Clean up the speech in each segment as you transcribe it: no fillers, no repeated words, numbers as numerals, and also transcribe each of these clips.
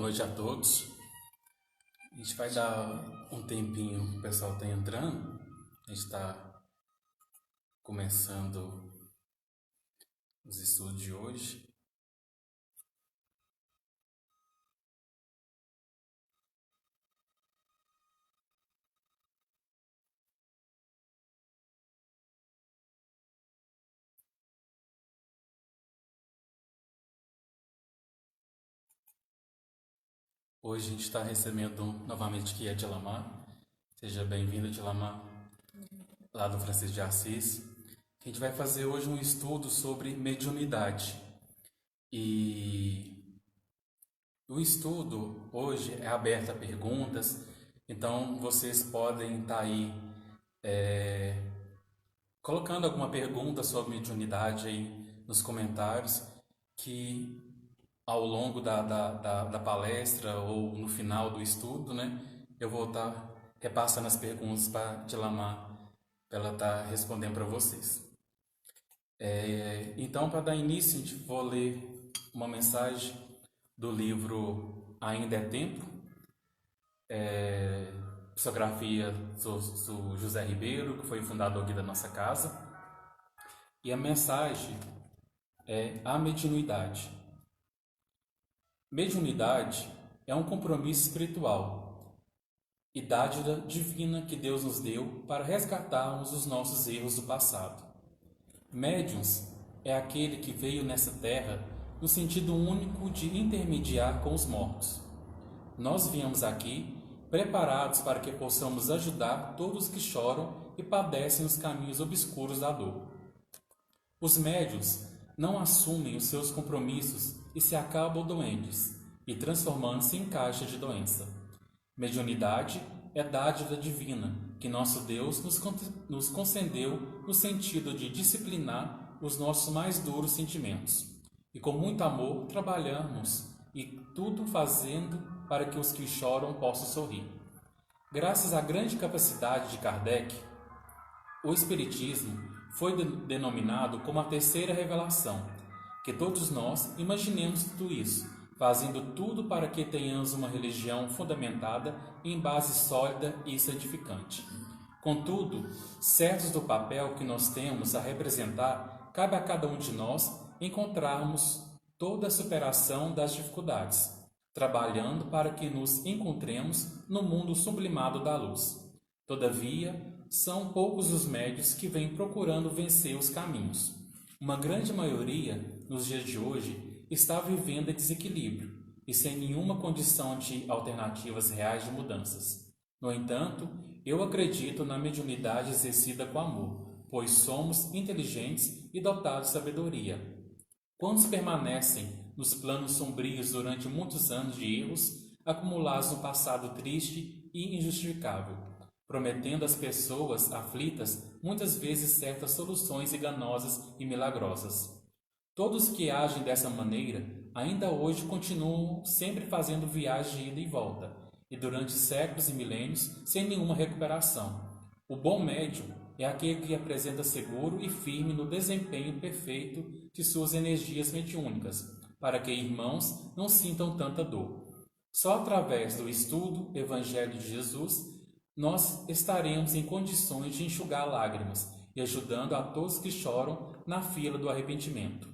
noite a todos. A gente vai dar um tempinho, o pessoal está entrando. A gente está começando os estudos de hoje. Hoje a gente está recebendo novamente aqui a Dilamar. Seja bem-vinda, Dilamar, lá do Francisco de Assis. A gente vai fazer hoje um estudo sobre mediunidade. E o estudo hoje é aberto a perguntas, então vocês podem estar aí colocando alguma pergunta sobre mediunidade aí nos comentários, que ao longo da palestra ou no final do estudo, né, eu vou estar repassando as perguntas para a Dilamar, para ela estar respondendo para vocês. Então, para dar início, a gente vou ler uma mensagem do livro Ainda é Tempo, psicografia do José Ribeiro, que foi fundador aqui da nossa casa. E a mensagem é a mediunidade. Mediunidade é um compromisso espiritual e dádiva divina que Deus nos deu para resgatarmos os nossos erros do passado. Médiuns é aquele que veio nessa terra no sentido único de intermediar com os mortos. Nós viemos aqui preparados para que possamos ajudar todos que choram e padecem os caminhos obscuros da dor. Os médiuns não assumem os seus compromissos e se acabam doentes e transformando-se em caixa de doença. Mediunidade é dádiva divina que nosso Deus nos concedeu no sentido de disciplinar os nossos mais duros sentimentos e com muito amor trabalhamos e tudo fazendo para que os que choram possam sorrir. Graças à grande capacidade de Kardec, o Espiritismo foi denominado como a terceira revelação, que todos nós imaginemos tudo isso, fazendo tudo para que tenhamos uma religião fundamentada em base sólida e santificante. Contudo, certos do papel que nós temos a representar, cabe a cada um de nós encontrarmos toda a superação das dificuldades, trabalhando para que nos encontremos no mundo sublimado da luz. Todavia, são poucos os médios que vêm procurando vencer os caminhos. Uma grande maioria, nos dias de hoje, está vivendo em desequilíbrio e sem nenhuma condição de alternativas reais de mudanças. No entanto, eu acredito na mediunidade exercida com amor, pois somos inteligentes e dotados de sabedoria. Quantos permanecem nos planos sombrios durante muitos anos de erros acumulados no passado triste e injustificável, prometendo às pessoas aflitas muitas vezes certas soluções enganosas e milagrosas. Todos que agem dessa maneira ainda hoje continuam sempre fazendo viagens de ida e volta, e durante séculos e milênios sem nenhuma recuperação. O bom médium é aquele que apresenta seguro e firme no desempenho perfeito de suas energias mediúnicas, para que irmãos não sintam tanta dor. Só através do estudo do Evangelho de Jesus nós estaremos em condições de enxugar lágrimas e ajudando a todos que choram na fila do arrependimento.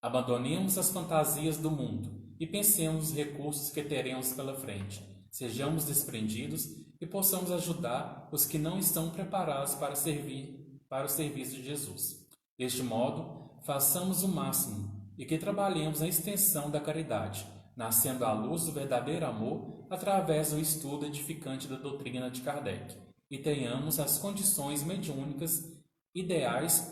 Abandonemos as fantasias do mundo e pensemos nos recursos que teremos pela frente. Sejamos desprendidos e possamos ajudar os que não estão preparados para o serviço de Jesus. Deste modo, façamos o máximo e que trabalhemos na extensão da caridade, nascendo à luz do verdadeiro amor através do estudo edificante da doutrina de Kardec, e tenhamos as condições mediúnicas ideais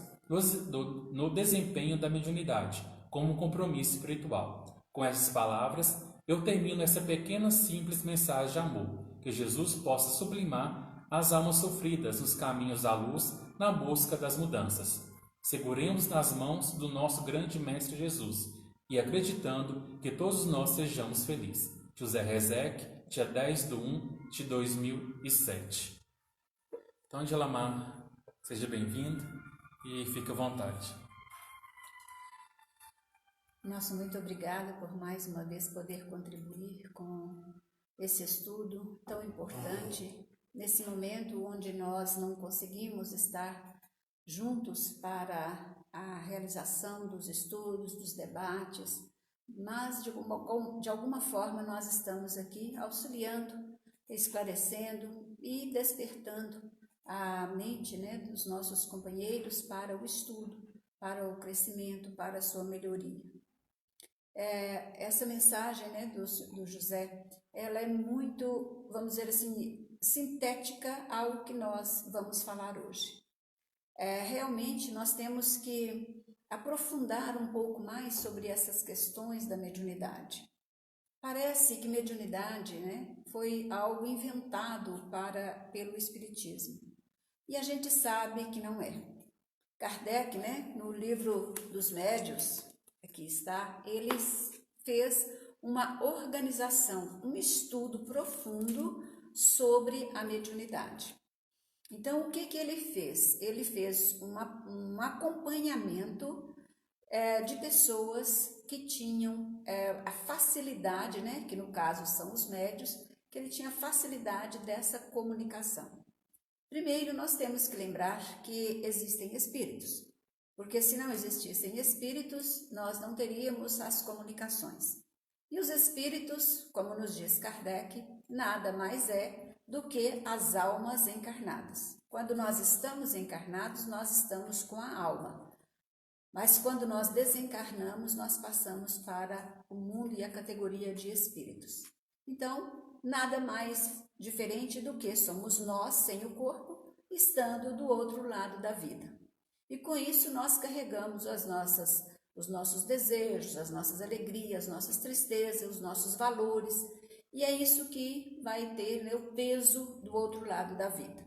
no desempenho da mediunidade, como um compromisso espiritual. Com essas palavras, eu termino essa pequena simples mensagem de amor, que Jesus possa sublimar as almas sofridas nos caminhos da luz, na busca das mudanças. Seguremos nas mãos do nosso grande Mestre Jesus, e acreditando que todos nós sejamos felizes. José Rezec, dia 10/1/2007. Então, Dilamar, seja bem-vindo e fique à vontade. Nosso muito obrigada por mais uma vez poder contribuir com esse estudo tão importante, nesse momento onde nós não conseguimos estar juntos para a realização dos estudos, dos debates, mas de alguma forma nós estamos aqui auxiliando, esclarecendo e despertando a mente, né, dos nossos companheiros para o estudo, para o crescimento, para a sua melhoria. Essa mensagem, né, do José, ela é muito, vamos dizer assim, sintética ao que nós vamos falar hoje. Realmente nós temos que aprofundar um pouco mais sobre essas questões da mediunidade. Parece que mediunidade, né, foi algo inventado pelo Espiritismo. E a gente sabe que não é. Kardec, né, no livro dos Médiuns, aqui está, ele fez uma organização, um estudo profundo sobre a mediunidade. Então, o que ele fez? Ele fez um acompanhamento de pessoas que tinham a facilidade, né, que no caso são os médiuns, que ele tinha facilidade dessa comunicação. Primeiro, nós temos que lembrar que existem espíritos, porque se não existissem espíritos, nós não teríamos as comunicações. E os espíritos, como nos diz Kardec, nada mais é do que as almas encarnadas. Quando nós estamos encarnados, nós estamos com a alma. Mas quando nós desencarnamos, nós passamos para o mundo e a categoria de espíritos. Então, nada mais diferente do que somos nós, sem o corpo, estando do outro lado da vida. E com isso nós carregamos os nossos desejos, as nossas alegrias, as nossas tristezas, os nossos valores. E é isso que vai ter, né, o peso do outro lado da vida.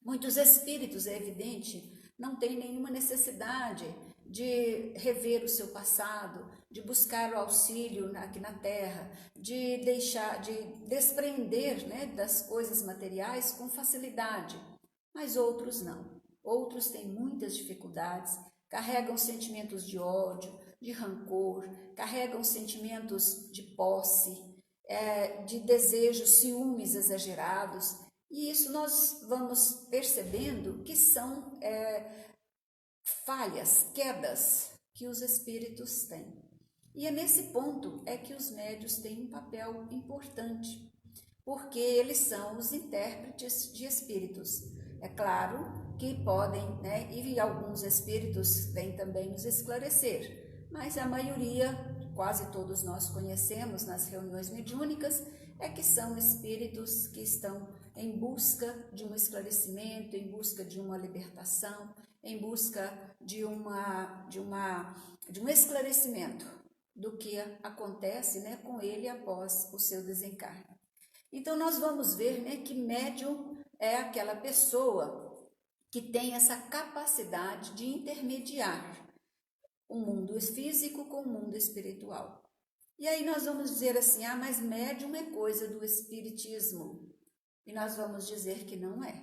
Muitos espíritos, é evidente, não têm nenhuma necessidade de rever o seu passado, de buscar o auxílio aqui na Terra, de desprender, né, das coisas materiais com facilidade. Mas outros não. Outros têm muitas dificuldades, carregam sentimentos de ódio, de rancor, carregam sentimentos de posse, de desejos, ciúmes exagerados. E isso nós vamos percebendo que são falhas, quedas que os espíritos têm. E é nesse ponto que os médiuns têm um papel importante, porque eles são os intérpretes de espíritos. É claro que podem, né, e alguns espíritos vêm também nos esclarecer, mas a maioria, quase todos nós conhecemos nas reuniões mediúnicas, que são espíritos que estão em busca de um esclarecimento, em busca de uma libertação, em busca de um esclarecimento do que acontece, né, com ele após o seu desencarne. Então nós vamos ver, né, que médium é aquela pessoa que tem essa capacidade de intermediar o mundo físico com o mundo espiritual. E aí nós vamos dizer assim, mas médium é coisa do espiritismo. E nós vamos dizer que não é.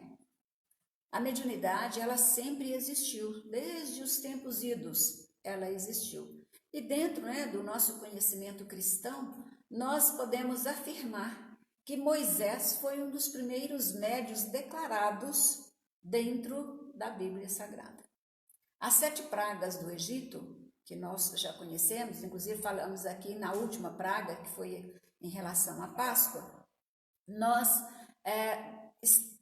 A mediunidade, ela sempre existiu, desde os tempos idos, ela existiu. E dentro, né, do nosso conhecimento cristão, nós podemos afirmar que Moisés foi um dos primeiros médiuns declarados dentro da Bíblia Sagrada. As 7 pragas do Egito, que nós já conhecemos, inclusive falamos aqui na última praga, que foi em relação à Páscoa, nós,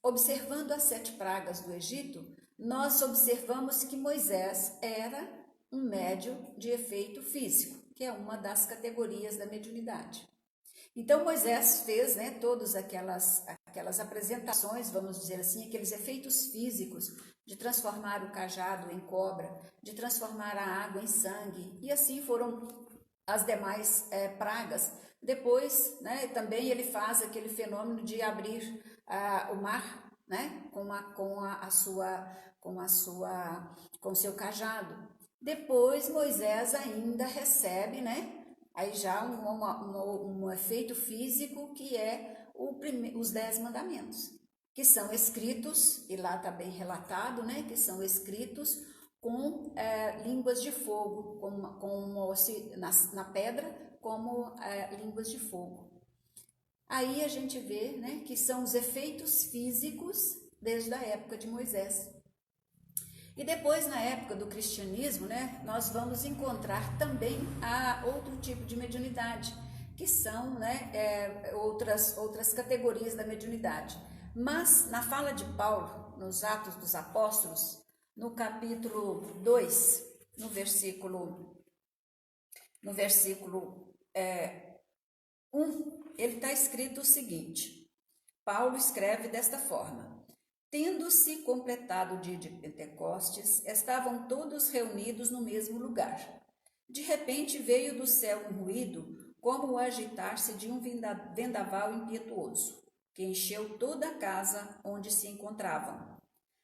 observando as 7 pragas do Egito, nós observamos que Moisés era um médium de efeito físico, que é uma das categorias da mediunidade. Então Moisés fez, né, todas aquelas apresentações, vamos dizer assim, aqueles efeitos físicos de transformar o cajado em cobra, de transformar a água em sangue, e assim foram as demais pragas. Depois, né, também ele faz aquele fenômeno de abrir o mar, né, com o seu cajado. Depois Moisés ainda recebe, né, aí já um efeito físico que é os 10 mandamentos, que são escritos, e lá está bem relatado, né, que são escritos com línguas de fogo, na pedra, como línguas de fogo. Aí a gente vê, né, que são os efeitos físicos desde a época de Moisés. E depois, na época do cristianismo, né, nós vamos encontrar também outro tipo de mediunidade, que são, né, outras categorias da mediunidade. Mas, na fala de Paulo, nos Atos dos Apóstolos, no capítulo 2, no versículo 1, ele está escrito o seguinte: Paulo escreve desta forma: tendo-se completado o dia de Pentecostes, estavam todos reunidos no mesmo lugar. De repente veio do céu um ruído, como o agitar-se de um vendaval impetuoso, que encheu toda a casa onde se encontravam.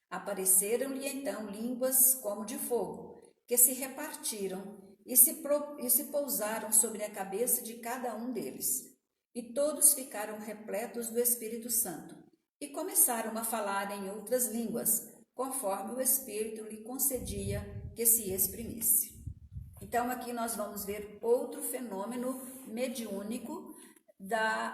Apareceram-lhe então línguas como de fogo, que se repartiram e se pousaram sobre a cabeça de cada um deles. E todos ficaram repletos do Espírito Santo, e começaram a falar em outras línguas, conforme o Espírito lhe concedia que se exprimisse. Então, aqui nós vamos ver outro fenômeno mediúnico,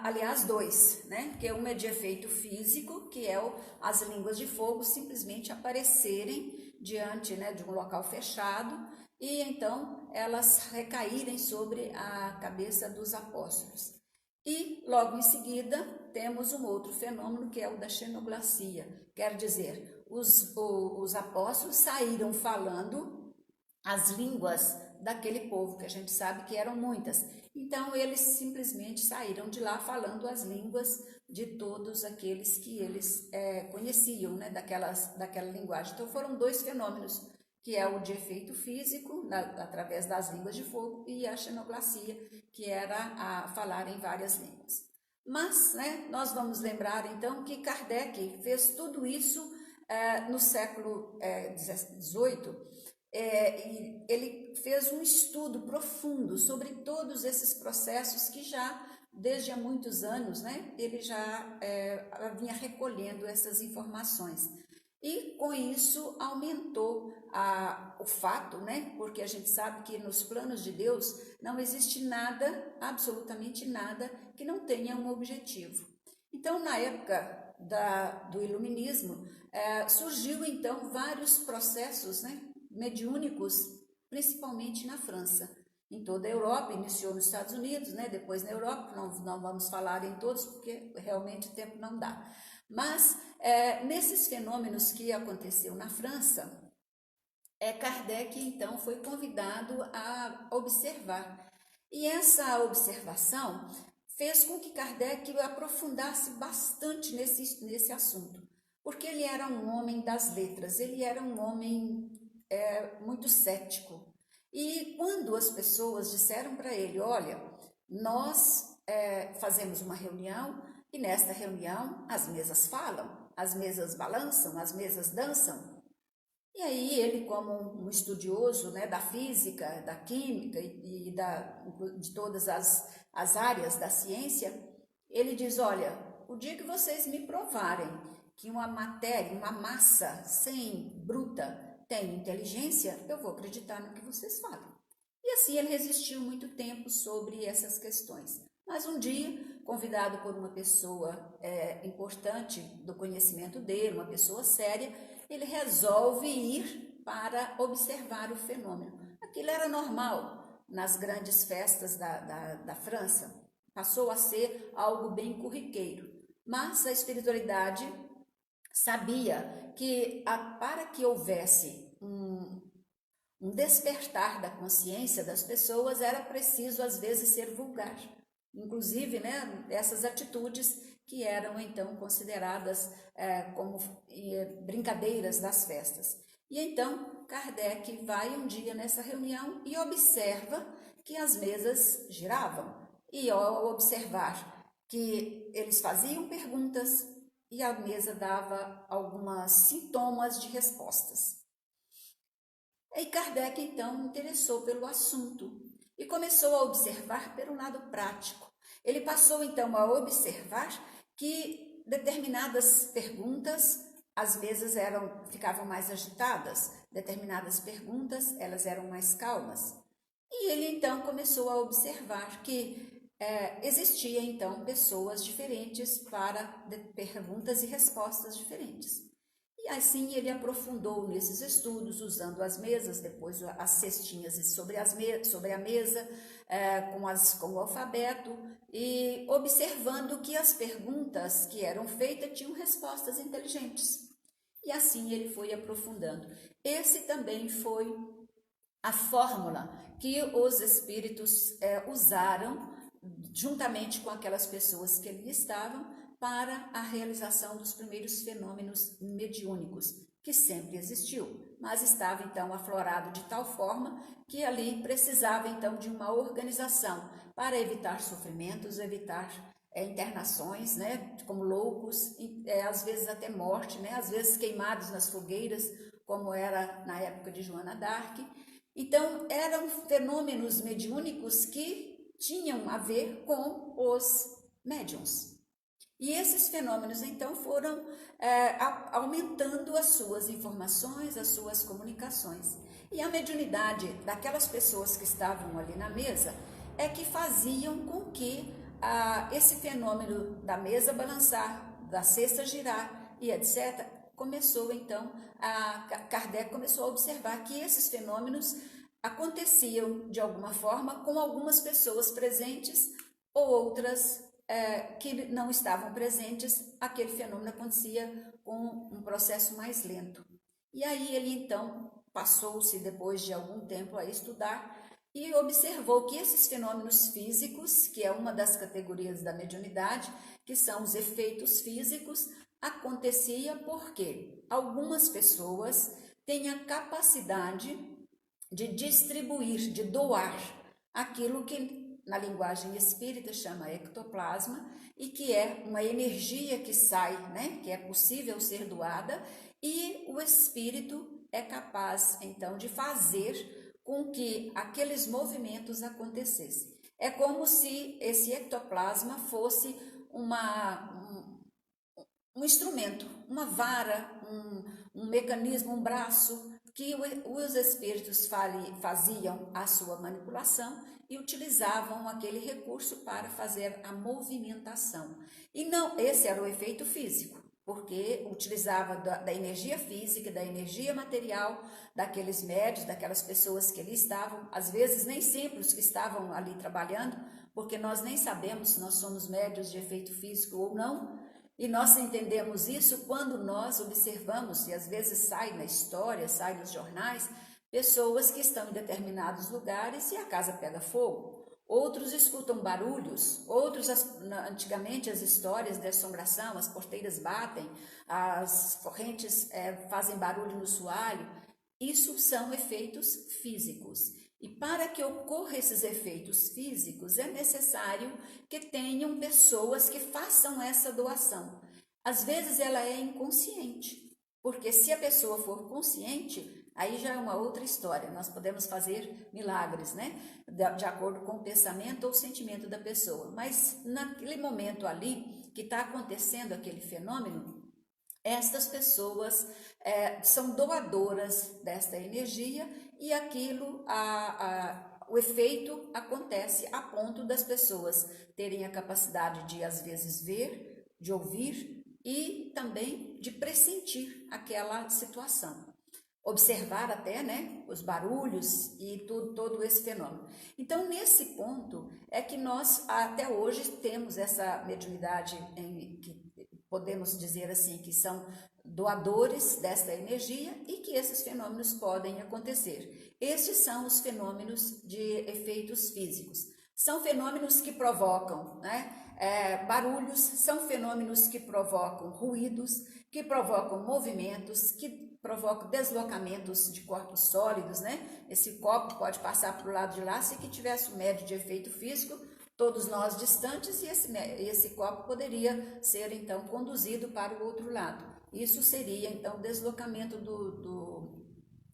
aliás, dois, né? Que é uma de efeito físico, que é as línguas de fogo simplesmente aparecerem diante, né, de um local fechado, e então elas recaírem sobre a cabeça dos apóstolos. E logo em seguida temos um outro fenômeno, que é o da xenoglacia, quer dizer, os apóstolos saíram falando as línguas daquele povo, que a gente sabe que eram muitas. Então eles simplesmente saíram de lá falando as línguas de todos aqueles que eles conheciam, né, daquela linguagem. Então foram dois fenômenos, que é o de efeito físico, através das línguas de fogo, e a xenoglacia, que era a falar em várias línguas. Mas, né, nós vamos lembrar então que Kardec fez tudo isso no século XVIII, e ele fez um estudo profundo sobre todos esses processos que já, desde há muitos anos, né, ele já vinha recolhendo essas informações. E com isso aumentou o fato, né? Porque a gente sabe que nos planos de Deus não existe nada, absolutamente nada, que não tenha um objetivo. Então, na época do iluminismo, surgiu então vários processos, né, mediúnicos, principalmente na França. Em toda a Europa, iniciou nos Estados Unidos, né, depois na Europa, não vamos falar em todos, porque realmente o tempo não dá. Mas, nesses fenômenos que aconteceu na França, Kardec, então, foi convidado a observar. E essa observação fez com que Kardec aprofundasse bastante nesse assunto, porque ele era um homem das letras, ele era um homem muito cético. E quando as pessoas disseram para ele: olha, nós fazemos uma reunião, e nesta reunião as mesas falam, as mesas balançam, as mesas dançam. E aí ele, como um estudioso, né, da física, da química e de todas as áreas da ciência, ele diz: olha, o dia que vocês me provarem que uma matéria, uma massa bruta, tem inteligência, eu vou acreditar no que vocês falam. E assim ele resistiu muito tempo sobre essas questões. Mas um dia, convidado por uma pessoa importante do conhecimento dele, uma pessoa séria, ele resolve ir para observar o fenômeno. Aquilo era normal nas grandes festas da França, passou a ser algo bem corriqueiro. Mas a espiritualidade sabia que para que houvesse um despertar da consciência das pessoas, era preciso às vezes ser vulgar. Inclusive, né, essas atitudes que eram então consideradas como brincadeiras das festas. E então Kardec vai um dia nessa reunião e observa que as mesas giravam. E ao observar que eles faziam perguntas e a mesa dava alguns sintomas de respostas. E Kardec então interessou pelo assunto e começou a observar pelo lado prático. Ele passou então a observar que determinadas perguntas às vezes ficavam mais agitadas, determinadas perguntas, elas eram mais calmas. E ele então começou a observar que existia então pessoas diferentes para perguntas e respostas diferentes. E assim ele aprofundou nesses estudos, usando as mesas, depois as cestinhas sobre a mesa, com o alfabeto, e observando que as perguntas que eram feitas tinham respostas inteligentes. E assim ele foi aprofundando. Esse também foi a fórmula que os espíritos usaram, juntamente com aquelas pessoas que ali estavam, para a realização dos primeiros fenômenos mediúnicos, que sempre existiu, mas estava então aflorado de tal forma que ali precisava então de uma organização para evitar sofrimentos, evitar internações, né, como loucos, às vezes até morte, né, às vezes queimados nas fogueiras, como era na época de Joana d'Arc. Então, eram fenômenos mediúnicos que tinham a ver com os médiuns. E esses fenômenos, então, foram aumentando as suas informações, as suas comunicações. E a mediunidade daquelas pessoas que estavam ali na mesa é que faziam com que esse fenômeno da mesa balançar, da cesta girar e etc., começou então, Kardec começou a observar que esses fenômenos aconteciam de alguma forma com algumas pessoas presentes ou outras que não estavam presentes, aquele fenômeno acontecia com um processo mais lento. E aí ele então passou-se depois de algum tempo a estudar e observou que esses fenômenos físicos, que é uma das categorias da mediunidade, que são os efeitos físicos, acontecia porque algumas pessoas têm a capacidade de distribuir, de doar aquilo que na linguagem espírita chama ectoplasma e que é uma energia que sai, né, que é possível ser doada, e o espírito é capaz então de fazer com que aqueles movimentos acontecessem. É como se esse ectoplasma fosse um instrumento, uma vara, um mecanismo, um braço que os espíritos faziam a sua manipulação e utilizavam aquele recurso para fazer a movimentação. E não, esse era o efeito físico, porque utilizava da energia física, da energia material daqueles médios, daquelas pessoas que ali estavam, às vezes nem sempre os que estavam ali trabalhando, porque nós nem sabemos se nós somos médios de efeito físico ou não. E nós entendemos isso quando nós observamos, e às vezes sai na história, sai nos jornais, pessoas que estão em determinados lugares e a casa pega fogo. Outros escutam barulhos, outros, antigamente as histórias de assombração, as porteiras batem, as correntes fazem barulho no soalho. Isso são efeitos físicos. E para que ocorram esses efeitos físicos, é necessário que tenham pessoas que façam essa doação. Às vezes ela é inconsciente, porque se a pessoa for consciente, aí já é uma outra história. Nós podemos fazer milagres, né? De acordo com o pensamento ou o sentimento da pessoa. Mas naquele momento ali que está acontecendo aquele fenômeno, estas pessoas são doadoras desta energia e aquilo, o efeito acontece a ponto das pessoas terem a capacidade de, às vezes, ver, de ouvir e também de pressentir aquela situação. Observar até, né, os barulhos e todo esse fenômeno. Então, nesse ponto é que nós até hoje temos essa mediunidade que podemos dizer assim, que são doadores desta energia e que esses fenômenos podem acontecer. Estes são os fenômenos de efeitos físicos. São fenômenos que provocam, né, barulhos, são fenômenos que provocam ruídos, que provocam movimentos, que provocam deslocamentos de corpos sólidos, né? Esse copo pode passar para o lado de lá se que tivesse um médio de efeito físico, todos nós distantes, e esse copo poderia ser, então, conduzido para o outro lado. Isso seria, então, deslocamento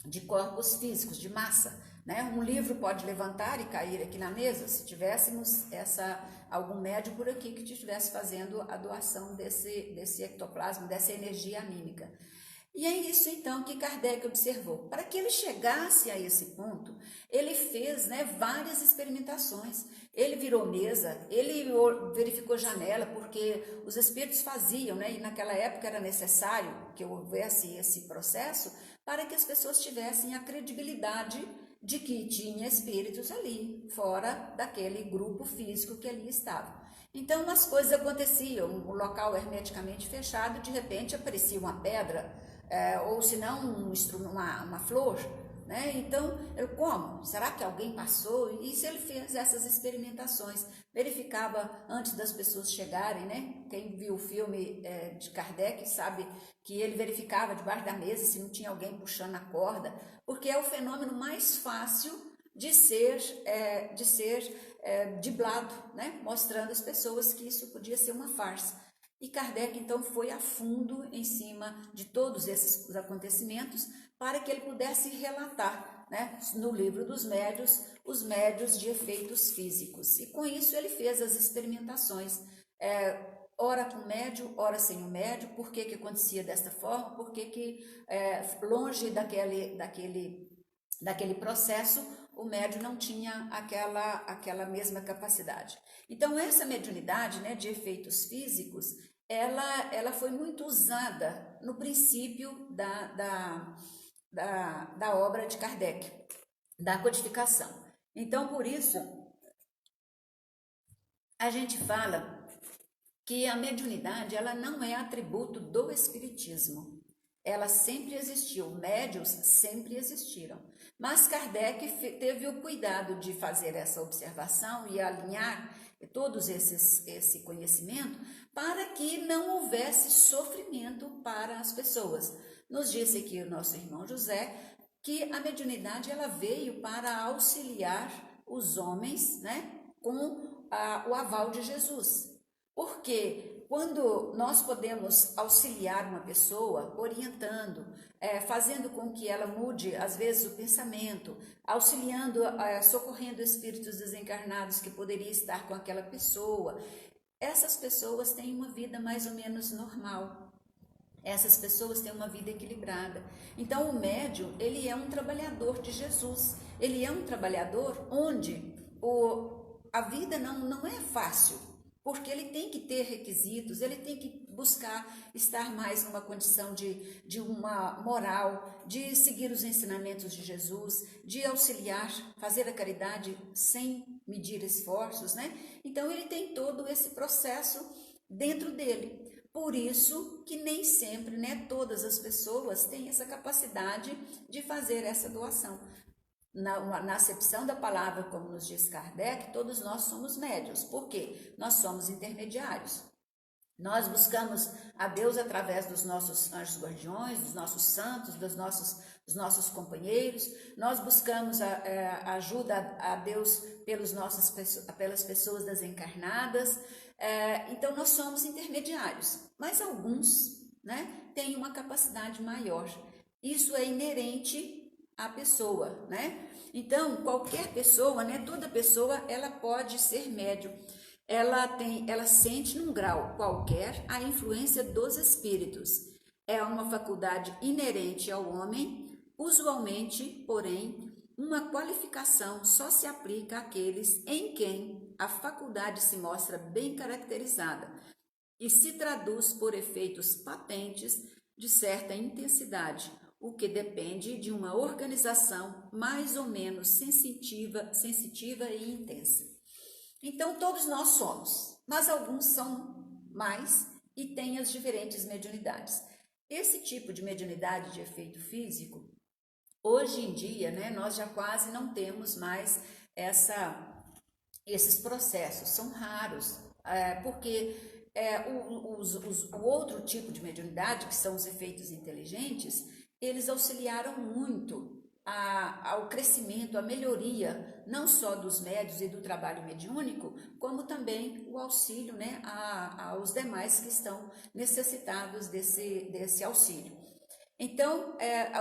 de corpos físicos, de massa, né? Um livro pode levantar e cair aqui na mesa, se tivéssemos algum médium por aqui que estivesse fazendo a doação desse ectoplasma, dessa energia anímica. E é isso então que Kardec observou. Para que ele chegasse a esse ponto, ele fez, né, várias experimentações. Ele virou mesa, ele verificou janela, porque os espíritos faziam, né, e naquela época era necessário que houvesse esse processo para que as pessoas tivessem a credibilidade de que tinha espíritos ali, fora daquele grupo físico que ali estava. Então as coisas aconteciam, o local hermeticamente fechado, de repente aparecia uma pedra, ou se não uma flor, né? Então, como? Será que alguém passou? E se ele fez essas experimentações, verificava antes das pessoas chegarem, né? Quem viu o filme de Kardec sabe que ele verificava debaixo da mesa se não tinha alguém puxando a corda, porque é o fenômeno mais fácil de ser driblado, né? Mostrando às pessoas que isso podia ser uma farsa. E Kardec, então, foi a fundo em cima de todos esses acontecimentos para que ele pudesse relatar, né, no livro dos médios, os médios de efeitos físicos. E com isso ele fez as experimentações, ora com o médio, ora sem o médio, por que acontecia desta forma, por que longe daquele processo, o médium não tinha aquela mesma capacidade. Então, essa mediunidade, né, de efeitos físicos, ela foi muito usada no princípio da obra de Kardec, da codificação. Então, por isso, a gente fala que a mediunidade ela não é atributo do espiritismo. Ela sempre existiu, médios sempre existiram. Mas Kardec teve o cuidado de fazer essa observação e alinhar todos esse conhecimento para que não houvesse sofrimento para as pessoas. Nos disse aqui o nosso irmão José que a mediunidade ela veio para auxiliar os homens, né, com o aval de Jesus. Porque quando nós podemos auxiliar uma pessoa, orientando, fazendo com que ela mude, às vezes, o pensamento, auxiliando, socorrendo espíritos desencarnados que poderiam estar com aquela pessoa, essas pessoas têm uma vida mais ou menos normal. Essas pessoas têm uma vida equilibrada. Então, o médium, ele é um trabalhador de Jesus. Ele é um trabalhador onde a vida não é fácil, porque ele tem que ter requisitos, ele tem que buscar estar mais numa condição de uma moral, de seguir os ensinamentos de Jesus, de auxiliar, fazer a caridade sem medir esforços, né? Então, ele tem todo esse processo dentro dele. Por isso que nem sempre, né, todas as pessoas têm essa capacidade de fazer essa doação. Na acepção da palavra, como nos diz Kardec, todos nós somos médiuns. Por quê? Nós somos intermediários. Nós buscamos a Deus através dos nossos anjos guardiões, dos nossos santos, dos nossos companheiros. Nós buscamos a ajuda a Deus pelas pessoas desencarnadas. Então, nós somos intermediários. Mas alguns, né, têm uma capacidade maior. Isso é inerente à pessoa, né? Então, qualquer pessoa, né, toda pessoa, ela pode ser médium. Ela sente num grau qualquer a influência dos espíritos. É uma faculdade inerente ao homem, usualmente, porém, uma qualificação só se aplica àqueles em quem a faculdade se mostra bem caracterizada e se traduz por efeitos patentes de certa intensidade, o que depende de uma organização mais ou menos sensitiva e intensa. Então, todos nós somos, mas alguns são mais e têm as diferentes mediunidades. Esse tipo de mediunidade de efeito físico, hoje em dia, né, nós já quase não temos mais esses processos, são raros, porque o outro tipo de mediunidade, que são os efeitos inteligentes, eles auxiliaram muito ao crescimento, à melhoria, não só dos médiuns e do trabalho mediúnico, como também o auxílio, né, aos demais que estão necessitados desse auxílio. Então,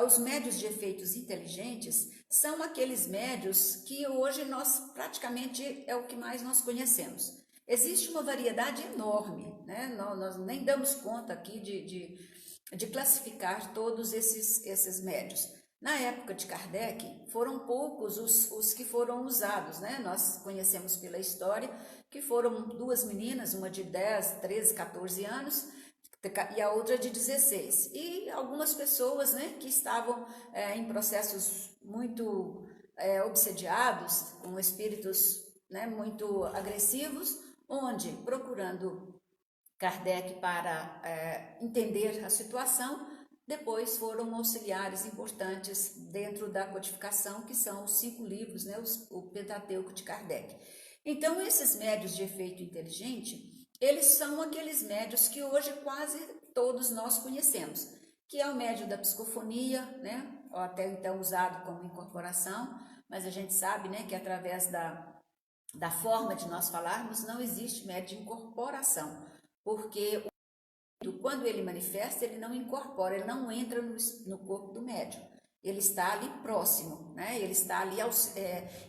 os médios de efeitos inteligentes são aqueles médios que hoje nós praticamente é o que mais nós conhecemos. Existe uma variedade enorme, né? Nós nem damos conta aqui de classificar todos esses médios. Na época de Kardec, foram poucos os que foram usados, né? Nós conhecemos pela história que foram duas meninas, uma de 10, 13, 14 anos, e a outra de 16. E algumas pessoas, né, que estavam em processos muito obsediados, com espíritos, né, muito agressivos, onde, procurando Kardec para entender a situação, depois foram auxiliares importantes dentro da codificação, que são os 5 livros, né, o Pentateuco de Kardec. Então, esses médios de efeito inteligente, eles são aqueles médios que hoje quase todos nós conhecemos, que é o médio da psicofonia, né, ou até então usado como incorporação, mas a gente sabe, né, que através da forma de nós falarmos não existe médio de incorporação, porque quando ele manifesta, ele não incorpora, ele não entra no corpo do médium. Ele está ali próximo, né? Ele está ali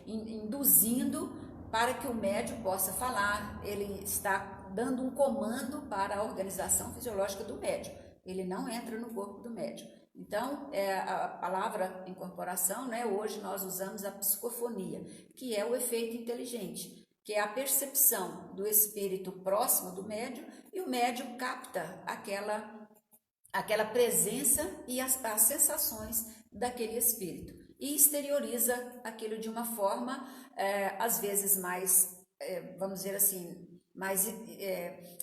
induzindo para que o médium possa falar, ele está dando um comando para a organização fisiológica do médium. Ele não entra no corpo do médium. Então, a palavra incorporação, né? Hoje nós usamos a psicofonia, que é o efeito inteligente, que é a percepção do espírito próximo do médium, e o médium capta aquela presença e as sensações daquele espírito e exterioriza aquilo de uma forma, às vezes mais, vamos dizer assim, mais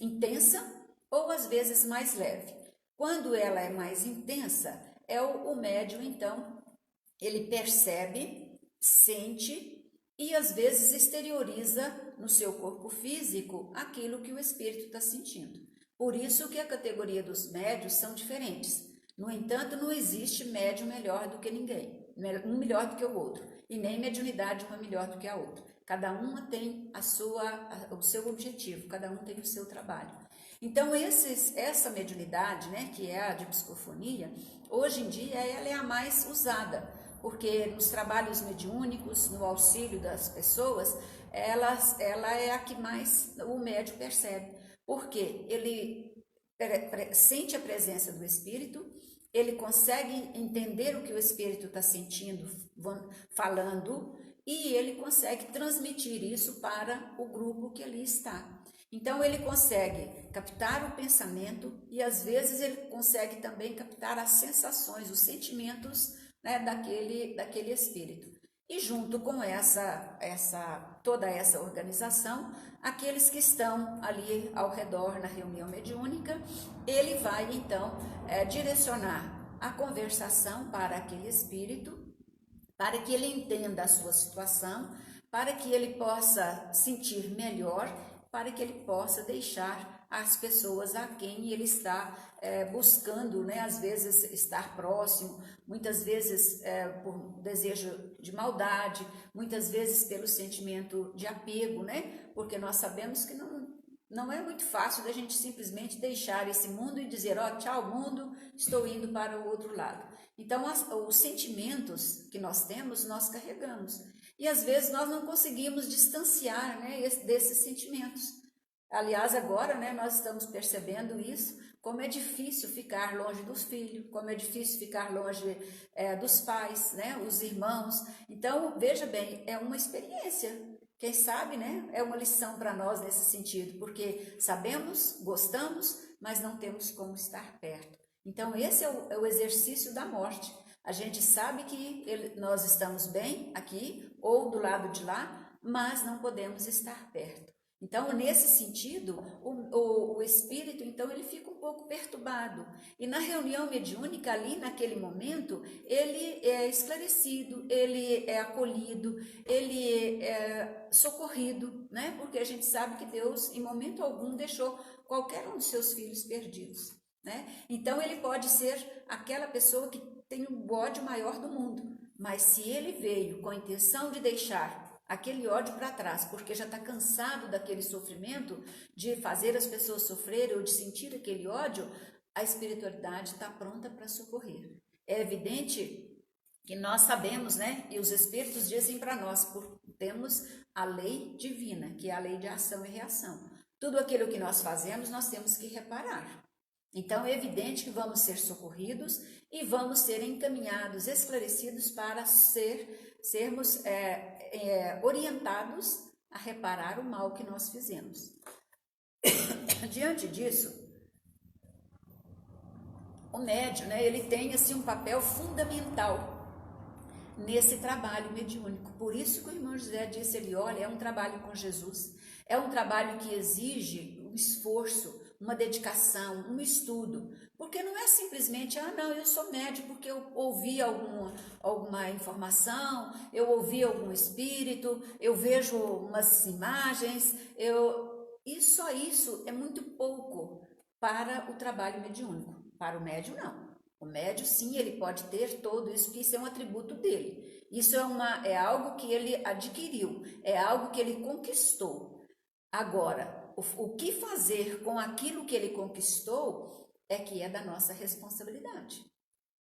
intensa ou às vezes mais leve. Quando ela é mais intensa, o médium, então, ele percebe, sente e às vezes exterioriza no seu corpo físico aquilo que o espírito está sentindo. Por isso que a categoria dos médios são diferentes. No entanto, não existe médium melhor do que ninguém, um melhor do que o outro, e nem mediunidade uma melhor do que a outra. Cada uma tem o seu objetivo, cada um tem o seu trabalho. Então, essa mediunidade, né, que é a de psicofonia, hoje em dia ela é a mais usada, porque nos trabalhos mediúnicos, no auxílio das pessoas, ela é a que mais o médium percebe, porque ele sente a presença do espírito, ele consegue entender o que o espírito está sentindo, falando, e ele consegue transmitir isso para o grupo que ali está. Então, ele consegue captar o pensamento e, às vezes, ele consegue também captar as sensações, os sentimentos, né, daquele espírito. E junto com toda essa organização, aqueles que estão ali ao redor na reunião mediúnica, ele vai então direcionar a conversação para aquele espírito, para que ele entenda a sua situação, para que ele possa sentir melhor, para que ele possa deixar as pessoas a quem ele está buscando, né? Às vezes estar próximo, muitas vezes por desejo de maldade, muitas vezes pelo sentimento de apego, né? Porque nós sabemos que não é muito fácil da gente simplesmente deixar esse mundo e dizer, tchau mundo, estou indo para o outro lado. Então, os sentimentos que nós temos, nós carregamos. E às vezes nós não conseguimos distanciar, né, desses sentimentos. Aliás, agora, né, nós estamos percebendo isso, como é difícil ficar longe dos filhos, como é difícil ficar longe dos pais, né, os irmãos. Então, veja bem, é uma experiência. Quem sabe, né, é uma lição para nós nesse sentido, porque sabemos, gostamos, mas não temos como estar perto. Então, esse é o exercício da morte. A gente sabe que nós estamos bem aqui ou do lado de lá, mas não podemos estar perto. Então, nesse sentido, o espírito, então, ele fica um pouco perturbado. E na reunião mediúnica, ali naquele momento, ele é esclarecido, ele é acolhido, ele é socorrido, né? Porque a gente sabe que Deus, em momento algum, deixou qualquer um dos seus filhos perdidos, né? Então, ele pode ser aquela pessoa que tem o ódio maior do mundo, mas se ele veio com a intenção de deixar aquele ódio para trás, porque já está cansado daquele sofrimento, de fazer as pessoas sofrerem ou de sentir aquele ódio, a espiritualidade está pronta para socorrer. É evidente que nós sabemos, né? E os espíritos dizem para nós, temos a lei divina, que é a lei de ação e reação. Tudo aquilo que nós fazemos, nós temos que reparar. Então, é evidente que vamos ser socorridos e vamos ser encaminhados, esclarecidos para sermos orientados a reparar o mal que nós fizemos. Diante disso, o médium, né, ele tem assim, um papel fundamental nesse trabalho mediúnico. Por isso que o irmão José disse ali, olha, é um trabalho com Jesus, é um trabalho que exige um esforço, uma dedicação, um estudo, porque não é simplesmente, não, eu sou médium porque eu ouvi alguma informação, eu ouvi algum espírito, eu vejo umas imagens, e só isso é muito pouco para o trabalho mediúnico. Para o médium, não. O médium, sim, ele pode ter todo isso, porque isso é um atributo dele. Isso é algo que ele adquiriu, é algo que ele conquistou. Agora, o que fazer com aquilo que ele conquistou é que é da nossa responsabilidade.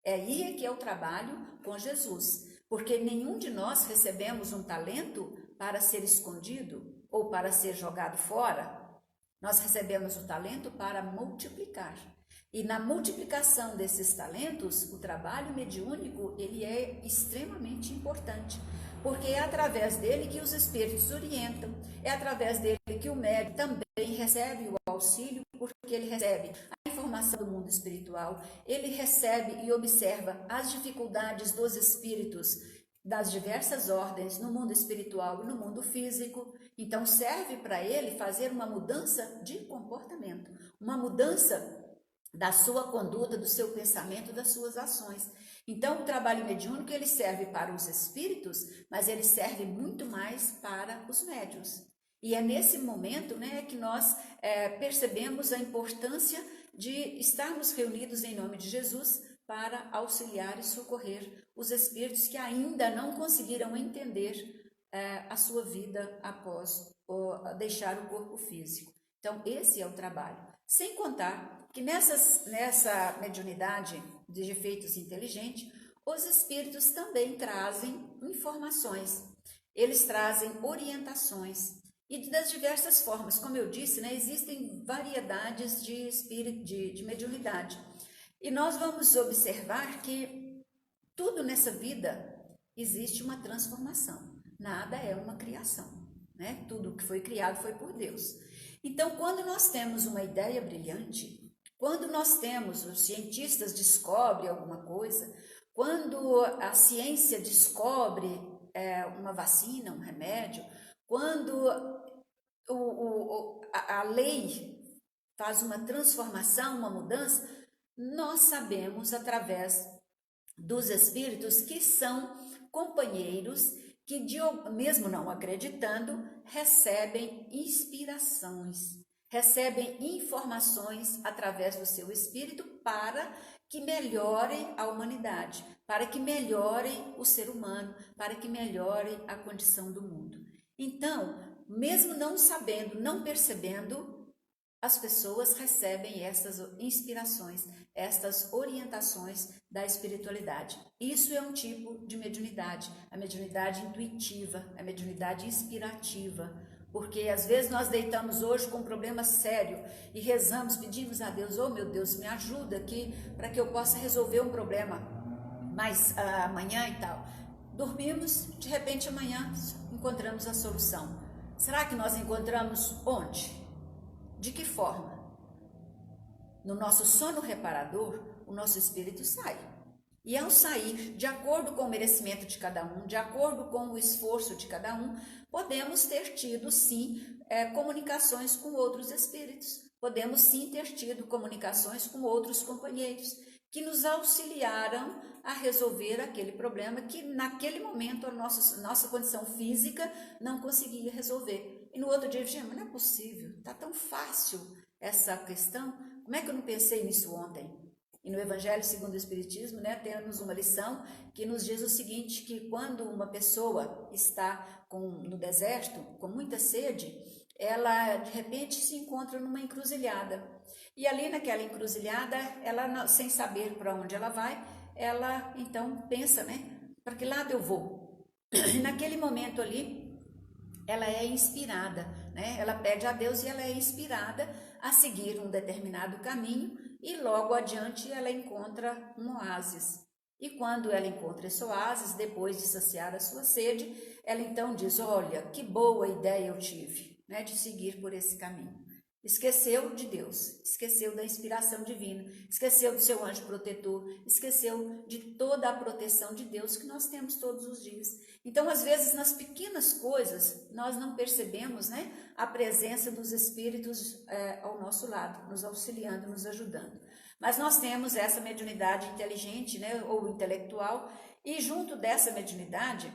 Aí que é o trabalho com Jesus, porque nenhum de nós recebemos um talento para ser escondido ou para ser jogado fora. Nós recebemos o talento para multiplicar. E na multiplicação desses talentos, o trabalho mediúnico, ele é extremamente importante, porque é através dele que os espíritos orientam, é através dele que o médium também recebe o auxílio, porque ele recebe a informação do mundo espiritual, ele recebe e observa as dificuldades dos espíritos das diversas ordens no mundo espiritual e no mundo físico. Então serve para ele fazer uma mudança de comportamento, uma mudança da sua conduta, do seu pensamento, das suas ações. Então, o trabalho mediúnico, ele serve para os espíritos, mas ele serve muito mais para os médiuns. E é nesse momento, né, que nós percebemos a importância de estarmos reunidos em nome de Jesus para auxiliar e socorrer os espíritos que ainda não conseguiram entender a sua vida após deixar o corpo físico. Então, esse é o trabalho. Sem contar que nessa mediunidade de efeitos inteligentes, os espíritos também trazem informações, eles trazem orientações, e das diversas formas. Como eu disse, né, existem variedades de mediunidade. E nós vamos observar que tudo nessa vida existe uma transformação, nada é uma criação, né? Tudo que foi criado foi por Deus. Então, quando nós temos uma ideia brilhante, quando nós temos, os cientistas descobrem alguma coisa, quando a ciência descobre uma vacina, um remédio, quando a lei faz uma transformação, uma mudança, nós sabemos através dos espíritos que são companheiros que, mesmo não acreditando, recebem inspirações, recebem informações através do seu espírito para que melhorem a humanidade, para que melhorem o ser humano, para que melhorem a condição do mundo. Então, mesmo não sabendo, não percebendo, as pessoas recebem estas inspirações, estas orientações da espiritualidade. Isso é um tipo de mediunidade, a mediunidade intuitiva, a mediunidade inspirativa, porque às vezes nós deitamos hoje com um problema sério e rezamos, pedimos a Deus, oh meu Deus, me ajuda aqui para que eu possa resolver um problema, mas amanhã e tal. Dormimos, de repente amanhã encontramos a solução. Será que nós encontramos onde? De que forma? No nosso sono reparador, o nosso espírito sai. E ao sair, de acordo com o merecimento de cada um, de acordo com o esforço de cada um, podemos ter tido, sim, comunicações com outros espíritos. Podemos, sim, ter tido comunicações com outros companheiros que nos auxiliaram a resolver aquele problema que, naquele momento, a nossa condição física não conseguia resolver. E no outro dia, mas não é possível, está tão fácil essa questão, como é que eu não pensei nisso ontem? E no Evangelho segundo o Espiritismo, né, temos uma lição que nos diz o seguinte, que quando uma pessoa está no deserto, com muita sede, ela de repente se encontra numa encruzilhada. E ali naquela encruzilhada, ela sem saber para onde ela vai, ela então pensa, né? Para que lado eu vou? E naquele momento ali, ela é inspirada, né? Ela pede a Deus e ela é inspirada a seguir um determinado caminho e logo adiante ela encontra um oásis. E quando ela encontra esse oásis, depois de saciar a sua sede, ela então diz: olha, que boa ideia eu tive, né, de seguir por esse caminho. Esqueceu de Deus, esqueceu da inspiração divina, esqueceu do seu anjo protetor, esqueceu de toda a proteção de Deus que nós temos todos os dias. Então, às vezes, nas pequenas coisas, nós não percebemos, né, a presença dos espíritos ao nosso lado, nos auxiliando, nos ajudando. Mas nós temos essa mediunidade inteligente, né, ou intelectual, e junto dessa mediunidade,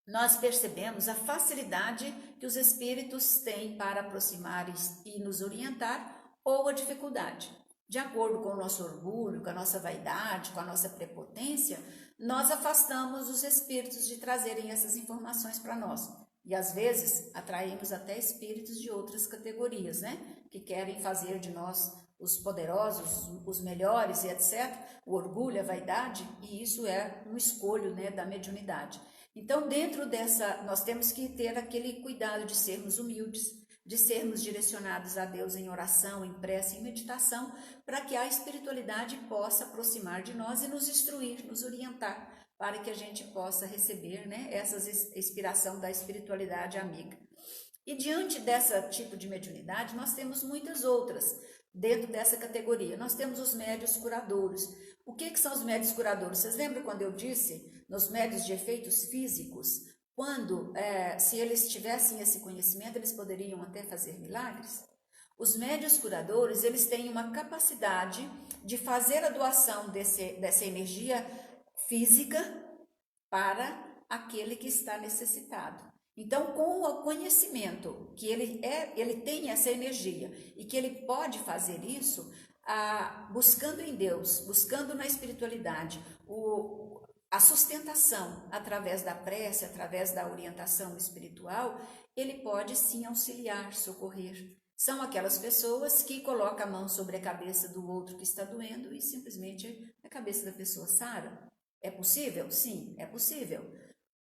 nós percebemos a facilidade que os espíritos têm para aproximar e nos orientar, ou a dificuldade. De acordo com o nosso orgulho, com a nossa vaidade, com a nossa prepotência, nós afastamos os espíritos de trazerem essas informações para nós. E às vezes atraímos até espíritos de outras categorias, né? Que querem fazer de nós os poderosos, os melhores e etc. O orgulho, a vaidade, e isso é um escolho, né, da mediunidade. Então, dentro dessa, nós temos que ter aquele cuidado de sermos humildes, de sermos direcionados a Deus em oração, em prece, em meditação, para que a espiritualidade possa aproximar de nós e nos instruir, nos orientar, para que a gente possa receber, né, essa inspiração da espiritualidade amiga. E diante desse tipo de mediunidade, nós temos muitas outras dentro dessa categoria. Nós temos os médios curadores. O que são os médios curadores? Vocês lembram quando eu disse nos médios de efeitos físicos, quando, se eles tivessem esse conhecimento, eles poderiam até fazer milagres? Os médios curadores, eles têm uma capacidade de fazer a doação dessa energia física para aquele que está necessitado. Então, com o conhecimento que ele tem essa energia e que ele pode fazer isso, buscando em Deus, buscando na espiritualidade, a sustentação através da prece, através da orientação espiritual, ele pode sim auxiliar, socorrer. São aquelas pessoas que colocam a mão sobre a cabeça do outro que está doendo e simplesmente a cabeça da pessoa sara. É possível? Sim, é possível.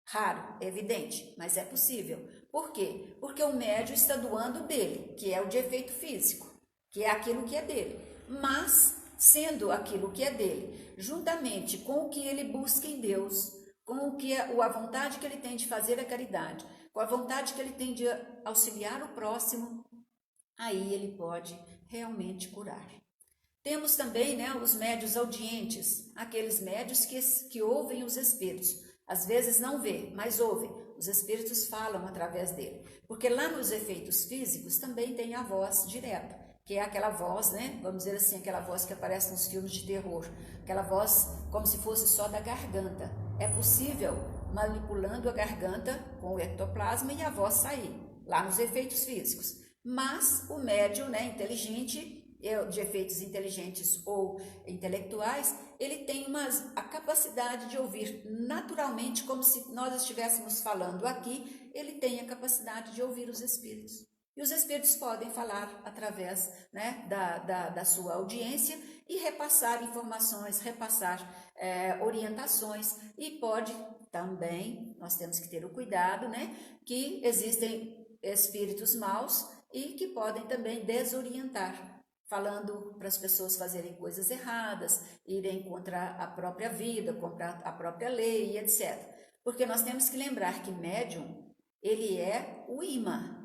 Raro, é evidente, mas é possível. Por quê? Porque o médium está doando dele, que é o de efeito físico, que é aquilo que é dele. Mas, sendo aquilo que é dele, juntamente com o que ele busca em Deus, com a vontade que ele tem de fazer a caridade, com a vontade que ele tem de auxiliar o próximo, aí ele pode realmente curar. Temos também, né, os médios audientes, aqueles médios que ouvem os espíritos. Às vezes não vê, mas ouve. Os espíritos falam através dele. Porque lá nos efeitos físicos também tem a voz direta, que é aquela voz, né? Vamos dizer assim, aquela voz que aparece nos filmes de terror. Aquela voz como se fosse só da garganta. É possível, manipulando a garganta com o ectoplasma e a voz sair, lá nos efeitos físicos. Mas o médium, né, inteligente, de efeitos inteligentes ou intelectuais, ele tem a capacidade de ouvir naturalmente, como se nós estivéssemos falando aqui, ele tem a capacidade de ouvir os espíritos. E os espíritos podem falar através, né, da sua audiência e repassar informações, repassar orientações, e pode também, nós temos que ter o cuidado, né, que existem espíritos maus e que podem também desorientar, falando para as pessoas fazerem coisas erradas, irem contra a própria vida, contra a própria lei, etc. Porque nós temos que lembrar que médium, ele é o imã.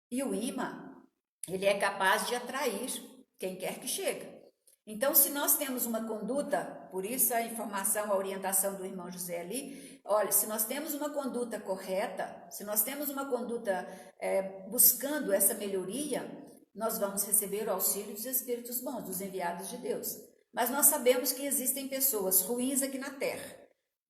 E o imã, ele é capaz de atrair quem quer que chegue. Então, se nós temos uma conduta, por isso a informação, a orientação do irmão José ali, olha, se nós temos uma conduta correta, se nós temos uma conduta buscando essa melhoria, nós vamos receber o auxílio dos espíritos bons, dos enviados de Deus. Mas nós sabemos que existem pessoas ruins aqui na Terra.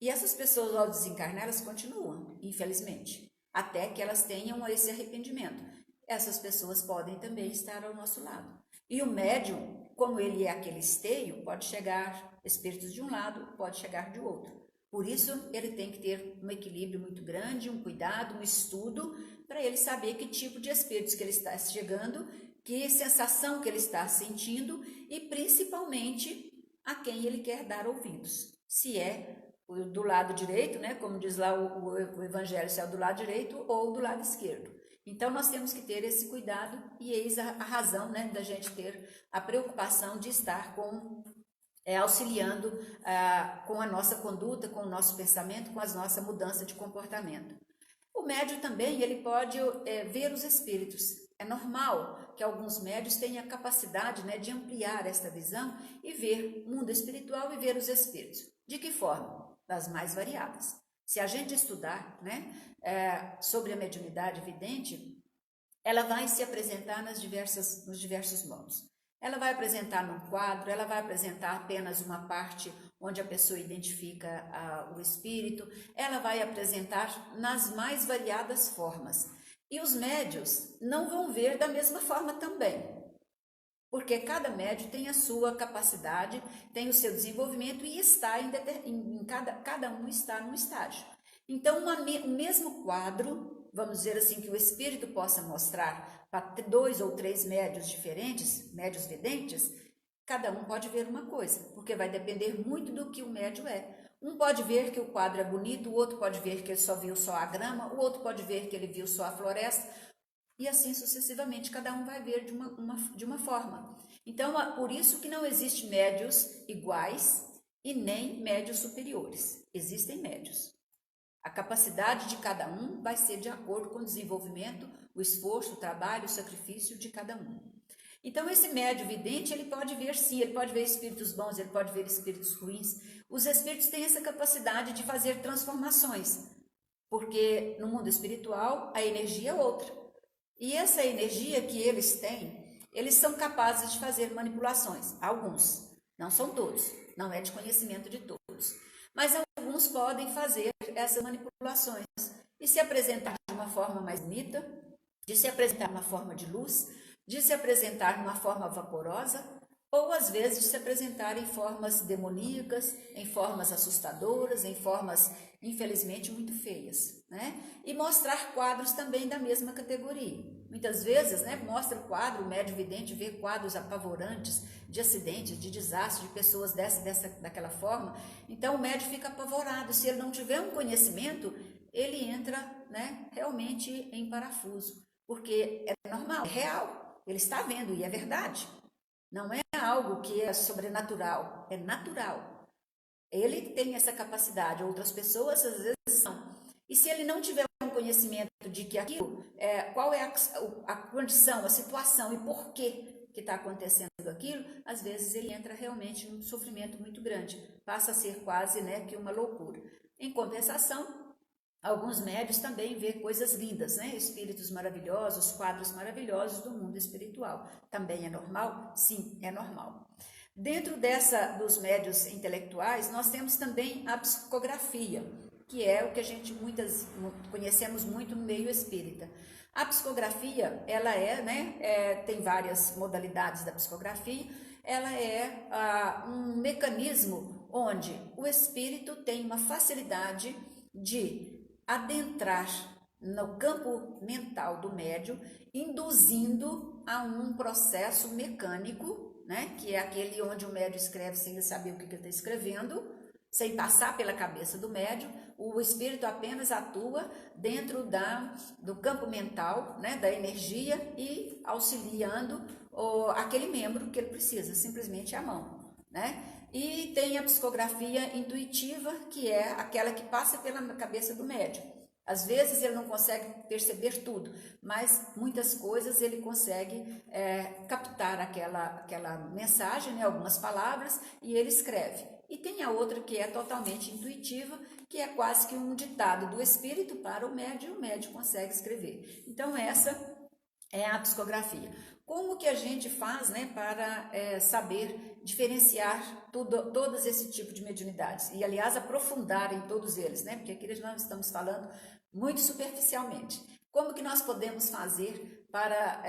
E essas pessoas, ao desencarnar, elas continuam, infelizmente, até que elas tenham esse arrependimento. Essas pessoas podem também estar ao nosso lado. E o médium, como ele é aquele esteio, pode chegar espíritos de um lado, pode chegar de outro. Por isso, ele tem que ter um equilíbrio muito grande, um cuidado, um estudo, para ele saber que tipo de espíritos que ele está chegando, que sensação que ele está sentindo e principalmente a quem ele quer dar ouvidos. Se é do lado direito, né, como diz lá o Evangelho, se é do lado direito ou do lado esquerdo. Então nós temos que ter esse cuidado e eis a razão, né, da gente ter a preocupação de estar auxiliando com a nossa conduta, com o nosso pensamento, com a nossa mudança de comportamento. O médium também, ele pode ver os espíritos. É normal que alguns médios tenham a capacidade, né, de ampliar esta visão e ver o mundo espiritual e ver os espíritos. De que forma? Das mais variadas. Se a gente estudar, né, sobre a mediunidade vidente, ela vai se apresentar nos diversos modos. Ela vai apresentar num quadro, ela vai apresentar apenas uma parte onde a pessoa identifica o espírito, ela vai apresentar nas mais variadas formas. E os médios não vão ver da mesma forma também, porque cada médio tem a sua capacidade, tem o seu desenvolvimento e cada um está num estágio. Então, o mesmo quadro, vamos dizer assim, que o espírito possa mostrar para 2 ou 3 médios diferentes, médios videntes, cada um pode ver uma coisa, porque vai depender muito do que o médio é. Um pode ver que o quadro é bonito, o outro pode ver que ele só viu só a grama, o outro pode ver que ele viu só a floresta, e assim sucessivamente, cada um vai ver de uma forma. Então, por isso que não existe médios iguais e nem médios superiores. Existem médios. A capacidade de cada um vai ser de acordo com o desenvolvimento, o esforço, o trabalho, o sacrifício de cada um. Então, esse médio vidente, ele pode ver sim, ele pode ver espíritos bons, ele pode ver espíritos ruins. Os espíritos têm essa capacidade de fazer transformações, porque no mundo espiritual a energia é outra. E essa energia que eles têm, eles são capazes de fazer manipulações. Alguns, não são todos, não é de conhecimento de todos. Mas alguns podem fazer essas manipulações e se apresentar de uma forma mais bonita, de se apresentar de uma forma de luz, de se apresentar de uma forma vaporosa, ou às vezes de se apresentar em formas demoníacas, em formas assustadoras, em formas, infelizmente, muito feias, né? E mostrar quadros também da mesma categoria. Muitas vezes, né, mostra o quadro, o médium vidente vê quadros apavorantes de acidentes, de desastres, de pessoas daquela forma. Então o médium fica apavorado. Se ele não tiver um conhecimento, ele entra, né, realmente em parafuso, porque é normal, é real, ele está vendo e é verdade. Não é algo que é sobrenatural, é natural. Ele tem essa capacidade, outras pessoas às vezes não. E se ele não tiver um conhecimento de que aquilo, qual é a condição, a situação e por que está acontecendo aquilo, às vezes ele entra realmente num sofrimento muito grande, passa a ser quase, né, que uma loucura. Em compensação, alguns médios também vê coisas lindas, né? Espíritos maravilhosos, quadros maravilhosos do mundo espiritual. Também é normal? Sim, é normal. Dentro dos médios intelectuais, nós temos também a psicografia, que é o que a gente conhecemos muito no meio espírita. A psicografia, ela tem várias modalidades da psicografia, ela é um mecanismo onde o espírito tem uma facilidade de adentrar no campo mental do médium, induzindo a um processo mecânico, né, que é aquele onde o médium escreve sem saber o que ele está escrevendo, sem passar pela cabeça do médium. O espírito apenas atua dentro do campo mental, né, da energia e auxiliando aquele membro que ele precisa, simplesmente a mão, né? E tem a psicografia intuitiva, que é aquela que passa pela cabeça do médium. Às vezes ele não consegue perceber tudo, mas muitas coisas ele consegue captar aquela mensagem, né, algumas palavras, e ele escreve. E tem a outra que é totalmente intuitiva, que é quase que um ditado do espírito para o médium, e o médium consegue escrever. Então essa é a psicografia. Como que a gente faz, né, para saber diferenciar todos esse tipo de mediunidades? E, aliás, aprofundar em todos eles, né? Porque aqui nós estamos falando muito superficialmente. Como que nós podemos fazer para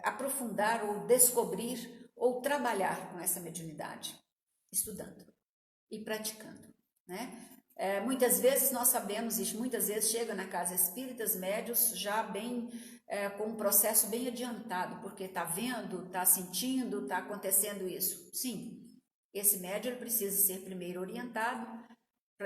aprofundar ou descobrir ou trabalhar com essa mediunidade? Estudando e praticando, né? Muitas vezes nós sabemos isso, muitas vezes chega na casa espíritas médios já bem, com um processo bem adiantado, porque está vendo, está sentindo, está acontecendo isso. Sim, esse médio ele precisa ser primeiro orientado,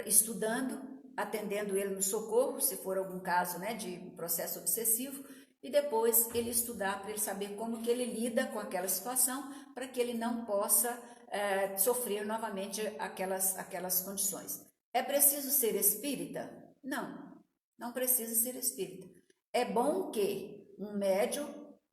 estudando, atendendo ele no socorro, se for algum caso, né, de processo obsessivo, e depois ele estudar para ele saber como que ele lida com aquela situação, para que ele não possa sofrer novamente aquelas condições. É preciso ser espírita? Não, não precisa ser espírita. É bom que um médium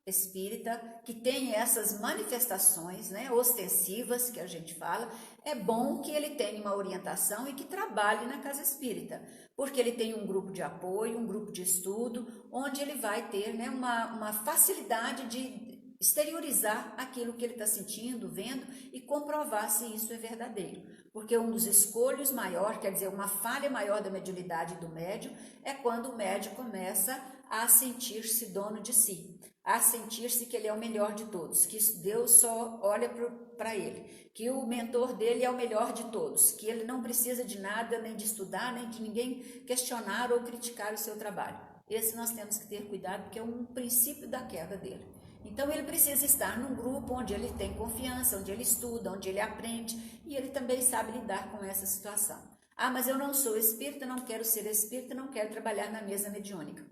espírita que tem essas manifestações, né, ostensivas que a gente fala, é bom que ele tenha uma orientação e que trabalhe na casa espírita, porque ele tem um grupo de apoio, um grupo de estudo, onde ele vai ter, né, uma facilidade de exteriorizar aquilo que ele está sentindo, vendo e comprovar se isso é verdadeiro. Porque um dos escolhos maior, quer dizer, uma falha maior da mediunidade do médium é quando o médium começa a sentir-se dono de si, a sentir-se que ele é o melhor de todos, que Deus só olha para ele, que o mentor dele é o melhor de todos, que ele não precisa de nada, nem de estudar, nem de ninguém questionar ou criticar o seu trabalho. Esse nós temos que ter cuidado, porque é um princípio da queda dele. Então ele precisa estar num grupo onde ele tem confiança, onde ele estuda, onde ele aprende, e ele também sabe lidar com essa situação. Ah, mas eu não sou espírita, não quero ser espírita, não quero trabalhar na mesa mediúnica.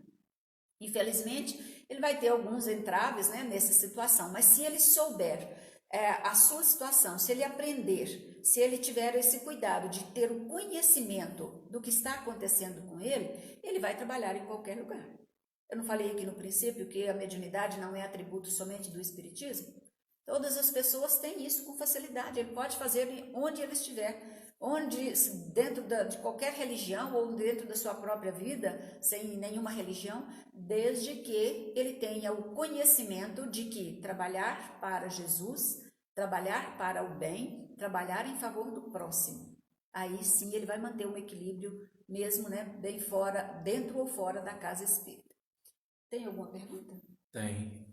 Infelizmente, ele vai ter alguns entraves, né, nessa situação, mas se ele souber a sua situação, se ele aprender, se ele tiver esse cuidado de ter o conhecimento do que está acontecendo com ele vai trabalhar em qualquer lugar. Eu não falei aqui no princípio que a mediunidade não é atributo somente do espiritismo? Todas as pessoas têm isso com facilidade, ele pode fazer onde ele estiver. Dentro de qualquer religião ou dentro da sua própria vida, sem nenhuma religião, desde que ele tenha o conhecimento de que trabalhar para Jesus, trabalhar para o bem, trabalhar em favor do próximo. Aí sim ele vai manter um equilíbrio mesmo, né, bem fora, dentro ou fora da casa espírita. Tem alguma pergunta? Tem.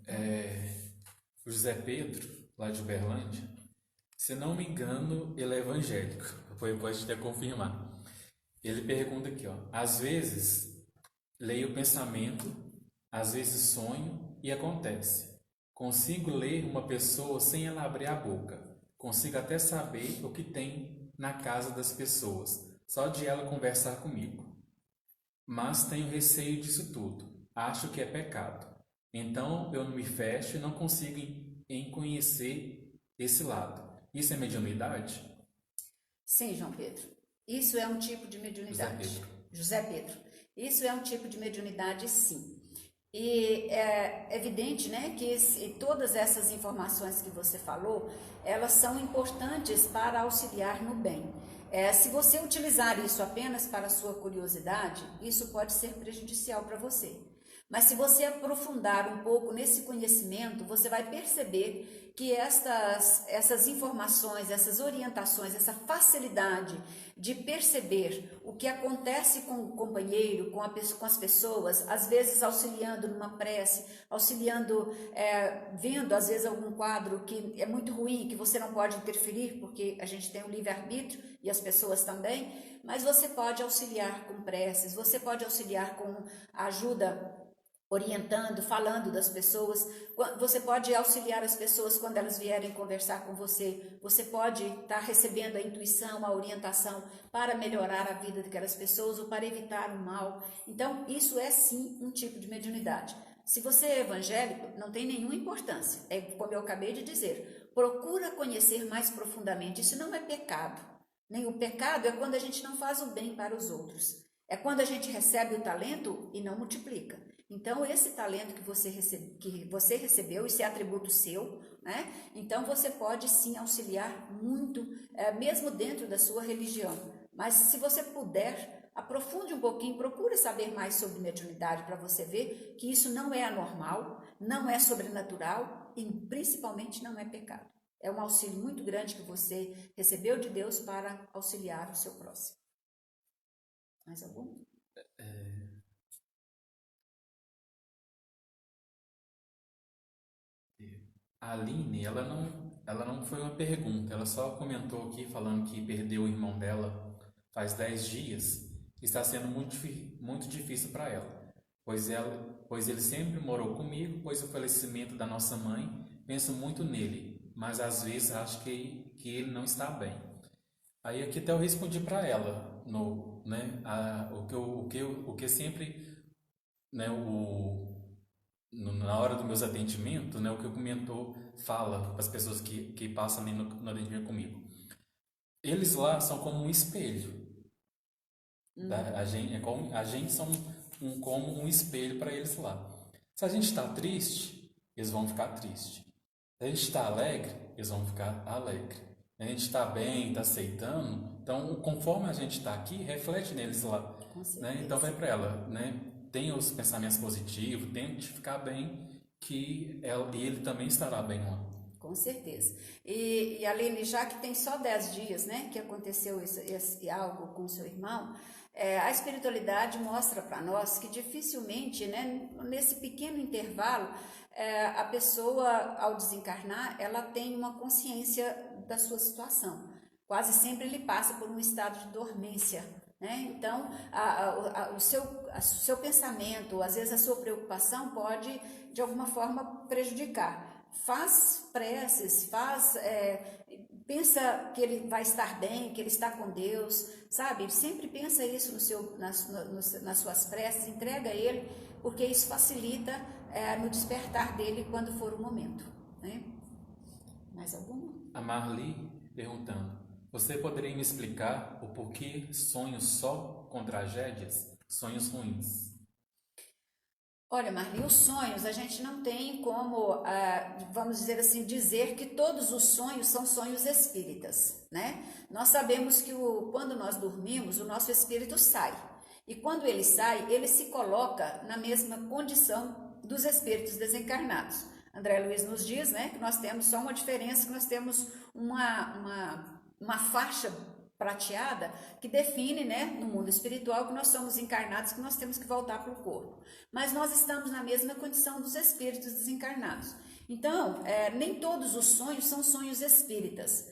O José Pedro, lá de Uberlândia, se não me engano, ele é evangélico. Pode até confirmar. Ele pergunta aqui, ó. Às vezes leio o pensamento, às vezes sonho e acontece. Consigo ler uma pessoa sem ela abrir a boca. Consigo até saber o que tem na casa das pessoas, só de ela conversar comigo. Mas tenho receio disso tudo. Acho que é pecado. Então eu me fecho e não consigo em conhecer esse lado. Isso é mediunidade? Sim, João Pedro. Isso é um tipo de mediunidade. José Pedro. Isso é um tipo de mediunidade, sim. E é evidente, né, que todas essas informações que você falou, elas são importantes para auxiliar no bem. Se você utilizar isso apenas para a sua curiosidade, isso pode ser prejudicial para você. Mas se você aprofundar um pouco nesse conhecimento, você vai perceber que essas informações, essas orientações, essa facilidade de perceber o que acontece com o companheiro, com as pessoas, às vezes auxiliando numa prece, auxiliando, vendo às vezes algum quadro que é muito ruim, que você não pode interferir, porque a gente tem o livre-arbítrio e as pessoas também, mas você pode auxiliar com preces, você pode auxiliar com ajuda, orientando, falando das pessoas. Você pode auxiliar as pessoas quando elas vierem conversar com você. Você pode estar recebendo a intuição, a orientação para melhorar a vida daquelas pessoas ou para evitar o mal. Então, isso é sim um tipo de mediunidade. Se você é evangélico, não tem nenhuma importância. É como eu acabei de dizer, procura conhecer mais profundamente. Isso não é pecado. Nem o pecado é quando a gente não faz o bem para os outros. É quando a gente recebe o talento e não multiplica. Então, esse talento que você recebeu, esse atributo seu, né? Então, você pode sim auxiliar muito, mesmo dentro da sua religião. Mas, se você puder, aprofunde um pouquinho, procure saber mais sobre mediunidade para você ver que isso não é anormal, não é sobrenatural e, principalmente, não é pecado. É um auxílio muito grande que você recebeu de Deus para auxiliar o seu próximo. Mais algum? A Aline, ela não foi uma pergunta, ela só comentou aqui falando que perdeu o irmão dela faz 10 dias, está sendo muito difícil para ela, pois ele sempre morou comigo, pois o falecimento da nossa mãe, penso muito nele, mas às vezes acho que ele não está bem. Aí aqui até eu respondi para ela, o que sempre, né, na hora dos meus atendimentos, né, o que eu comentou, fala para as pessoas que passam ali no atendimento comigo. Eles lá são como um espelho. A gente são como um espelho para eles lá. Se a gente está triste, eles vão ficar tristes. Se a gente está alegre, eles vão ficar alegres. Se a gente está bem, está aceitando, então conforme a gente está aqui, reflete neles lá. Né? Então vai para ela, né? Tenha os pensamentos positivos, tente ficar bem, que ele também estará bem lá. Com certeza. E Aline, já que tem só 10 dias, né, que aconteceu esse algo com o seu irmão, a espiritualidade mostra para nós que dificilmente, né, nesse pequeno intervalo, a pessoa, ao desencarnar, ela tem uma consciência da sua situação. Quase sempre ele passa por um estado de dormência, né? Então, o seu pensamento, às vezes a sua preocupação pode, de alguma forma, prejudicar. Faz preces, pensa que ele vai estar bem, que ele está com Deus, sabe? Sempre pensa isso nas suas preces, entrega a ele, porque isso facilita no despertar dele quando for o momento, né? Mais alguma? A Marli perguntando: você poderia me explicar o porquê sonhos só com tragédias, sonhos ruins? Olha, Marli, os sonhos, a gente não tem como, vamos dizer assim, dizer que todos os sonhos são sonhos espíritas, né? Nós sabemos que quando nós dormimos, o nosso espírito sai. E quando ele sai, ele se coloca na mesma condição dos espíritos desencarnados. André Luiz nos diz, né, que nós temos só uma diferença, que nós temos uma faixa prateada que define, né, no mundo espiritual que nós somos encarnados, que nós temos que voltar para o corpo. Mas nós estamos na mesma condição dos espíritos desencarnados. Então, nem todos os sonhos são sonhos espíritas.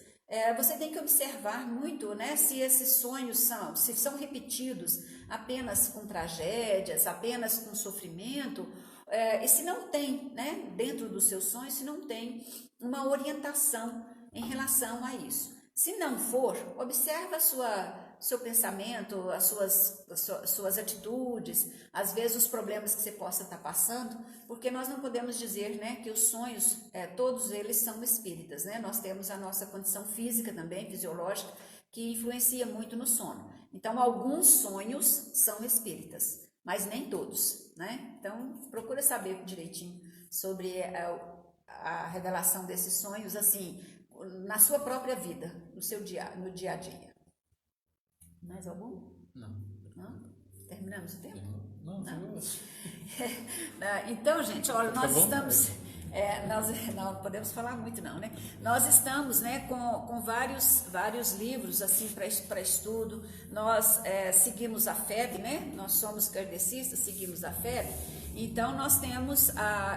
Você tem que observar muito, né, se esses sonhos são repetidos apenas com tragédias, apenas com sofrimento, e se não tem, né, dentro dos seus sonhos, se não tem uma orientação em relação a isso. Se não for, observa seu pensamento, as suas atitudes, às vezes os problemas que você possa estar passando, porque nós não podemos dizer, né, que os sonhos, todos eles são espíritas, né? Nós temos a nossa condição física também, fisiológica, que influencia muito no sono. Então, alguns sonhos são espíritas, mas nem todos, né? Então, procura saber direitinho sobre a revelação desses sonhos, assim, na sua própria vida, no dia a dia. Mais algum? Não. Não? Terminamos o tempo? Não. Então, gente, olha, nós estamos... não podemos falar muito não, né? Nós estamos, né, com vários livros assim para estudo. Nós seguimos a FEB, né? Nós somos kardecistas, seguimos a FEB. Então nós temos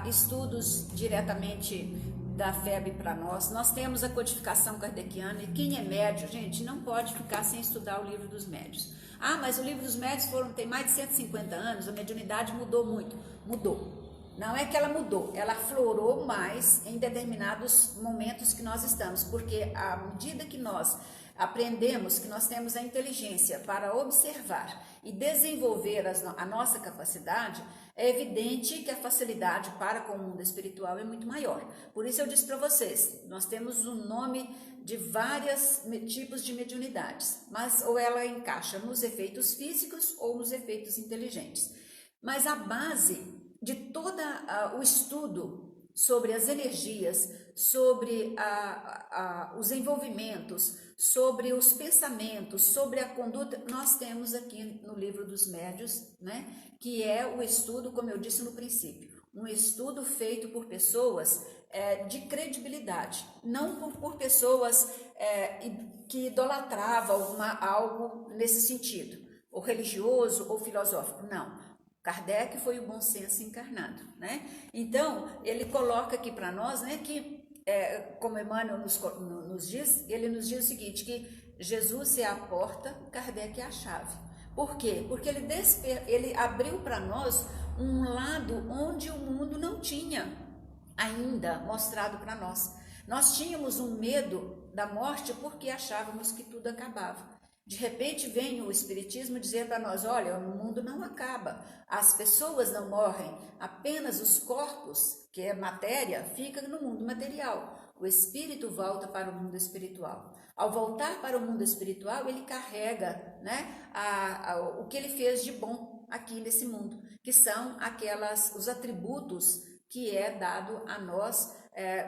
estudos diretamente da FEB para nós. Nós temos a codificação kardeciana, e quem é médio, gente, não pode ficar sem estudar o livro dos médios. Mas o livro dos médios tem mais de 150 anos, a mediunidade mudou muito. Mudou. Não é que ela mudou, ela aflorou mais em determinados momentos que nós estamos, porque à medida que nós aprendemos que nós temos a inteligência para observar e desenvolver a nossa capacidade, é evidente que a facilidade para com o mundo espiritual é muito maior. Por isso eu disse para vocês, nós temos o nome de vários tipos de mediunidades, mas ou ela encaixa nos efeitos físicos ou nos efeitos inteligentes. Mas a base de todo o estudo sobre as energias, sobre os envolvimentos, sobre os pensamentos, sobre a conduta, nós temos aqui no livro dos médios, né, que é o estudo, como eu disse no princípio, um estudo feito por pessoas de credibilidade, não por pessoas que idolatravam algo nesse sentido, ou religioso ou filosófico, não. Kardec foi o bom senso encarnado, né? Então, ele coloca aqui para nós, né, que, como Emmanuel nos diz, ele nos diz o seguinte, que Jesus é a porta, Kardec é a chave. Por quê? Porque ele abriu para nós um lado onde o mundo não tinha ainda mostrado para nós. Nós tínhamos um medo da morte porque achávamos que tudo acabava. De repente vem o Espiritismo dizer para nós, olha, o mundo não acaba, as pessoas não morrem, apenas os corpos, que é matéria, fica no mundo material. O espírito volta para o mundo espiritual. Ao voltar para o mundo espiritual, ele carrega, né, o que ele fez de bom aqui nesse mundo, que são os atributos que é dado a nós,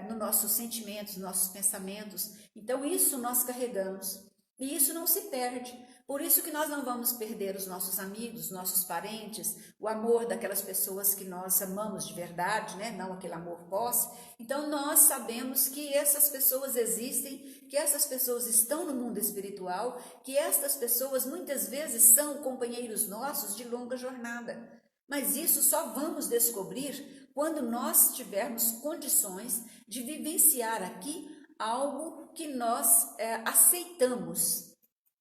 nos nossos sentimentos, nossos pensamentos. Então isso nós carregamos. E isso não se perde. Por isso que nós não vamos perder os nossos amigos, nossos parentes, o amor daquelas pessoas que nós amamos de verdade, né? Não aquele amor posse. Então nós sabemos que essas pessoas existem, que essas pessoas estão no mundo espiritual, que estas pessoas muitas vezes são companheiros nossos de longa jornada. Mas isso só vamos descobrir quando nós tivermos condições de vivenciar aqui algo que nós aceitamos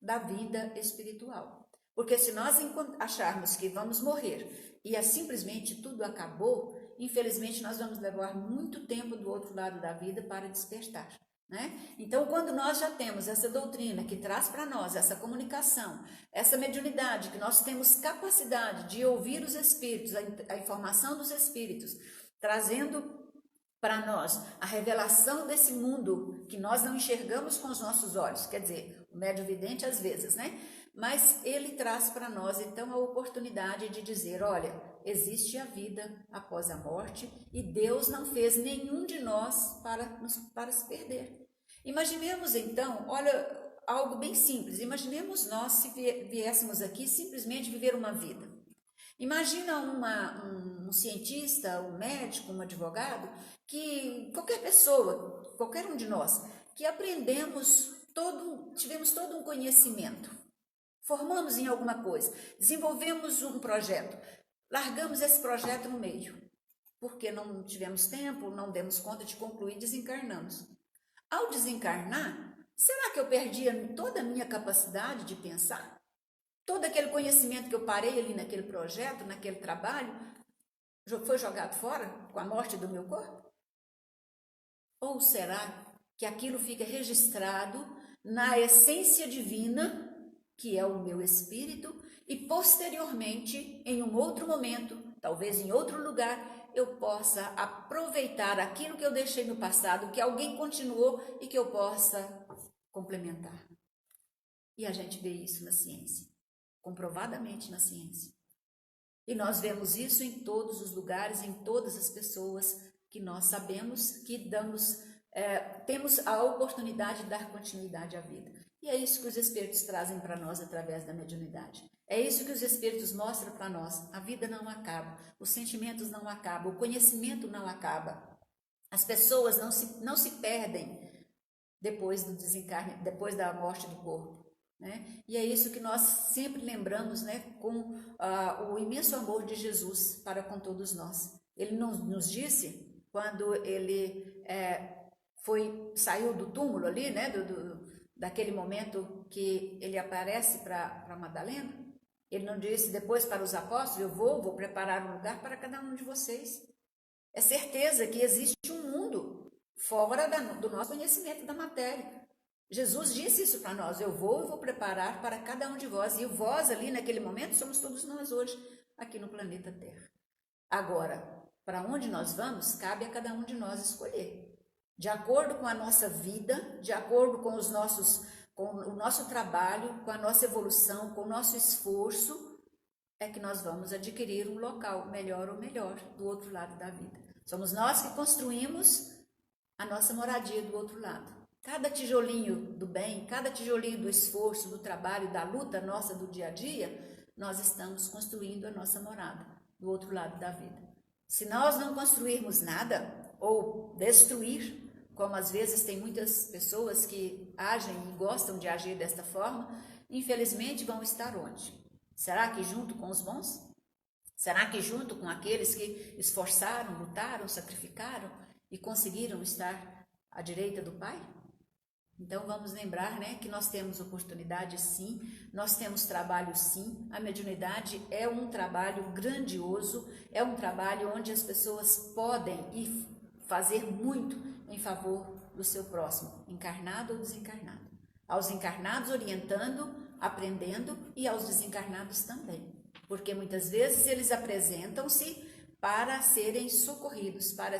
da vida espiritual. Porque se nós acharmos que vamos morrer e simplesmente tudo acabou, infelizmente nós vamos levar muito tempo do outro lado da vida para despertar, né? Então, quando nós já temos essa doutrina que traz para nós essa comunicação, essa mediunidade, que nós temos capacidade de ouvir os espíritos, a informação dos espíritos, trazendo para nós a revelação desse mundo que nós não enxergamos com os nossos olhos, quer dizer, o médium vidente às vezes, né? Mas ele traz para nós então a oportunidade de dizer, olha, existe a vida após a morte e Deus não fez nenhum de nós para se perder. Imaginemos então, olha, algo bem simples, imaginemos nós se viéssemos aqui simplesmente viver uma vida. Imagina um cientista, um médico, um advogado, que qualquer pessoa, qualquer um de nós, que tivemos todo um conhecimento, formamos em alguma coisa, desenvolvemos um projeto, largamos esse projeto no meio, porque não tivemos tempo, não demos conta de concluir, desencarnamos. Ao desencarnar, será que eu perdi toda a minha capacidade de pensar? Todo aquele conhecimento que eu parei ali naquele projeto, naquele trabalho, foi jogado fora com a morte do meu corpo? Ou será que aquilo fica registrado na essência divina, que é o meu espírito, e posteriormente, em um outro momento, talvez em outro lugar, eu possa aproveitar aquilo que eu deixei no passado, que alguém continuou e que eu possa complementar? E a gente vê isso na ciência. Comprovadamente na ciência. E nós vemos isso em todos os lugares, em todas as pessoas que nós sabemos que temos a oportunidade de dar continuidade à vida. E é isso que os espíritos trazem para nós através da mediunidade. É isso que os espíritos mostram para nós. A vida não acaba, os sentimentos não acabam, o conhecimento não acaba. As pessoas não se perdem depois do desencarne, depois da morte do corpo. Né? E é isso que nós sempre lembramos, né, com o imenso amor de Jesus para com todos nós. Ele nos disse, quando ele saiu do túmulo ali, né, daquele momento que ele aparece para Madalena, ele não disse depois para os apóstolos, eu vou preparar um lugar para cada um de vocês. É certeza que existe um mundo fora do nosso conhecimento da matéria. Jesus disse isso para nós, eu vou preparar para cada um de vós, e o vós ali naquele momento somos todos nós hoje, aqui no planeta Terra. Agora, para onde nós vamos, cabe a cada um de nós escolher, de acordo com a nossa vida, de acordo com o nosso trabalho, com a nossa evolução, com o nosso esforço, é que nós vamos adquirir um local melhor ou melhor do outro lado da vida. Somos nós que construímos a nossa moradia do outro lado. Cada tijolinho do bem, cada tijolinho do esforço, do trabalho, da luta nossa do dia a dia, nós estamos construindo a nossa morada do outro lado da vida. Se nós não construirmos nada, ou destruir, como às vezes tem muitas pessoas que agem e gostam de agir desta forma, infelizmente vão estar onde? Será que junto com os bons? Será que junto com aqueles que esforçaram, lutaram, sacrificaram e conseguiram estar à direita do Pai? Então vamos lembrar, né, que nós temos oportunidade sim, nós temos trabalho sim. A mediunidade é um trabalho grandioso, é um trabalho onde as pessoas podem e fazer muito em favor do seu próximo, encarnado ou desencarnado. Aos encarnados orientando, aprendendo, e aos desencarnados também, porque muitas vezes eles apresentam-se para serem socorridos, para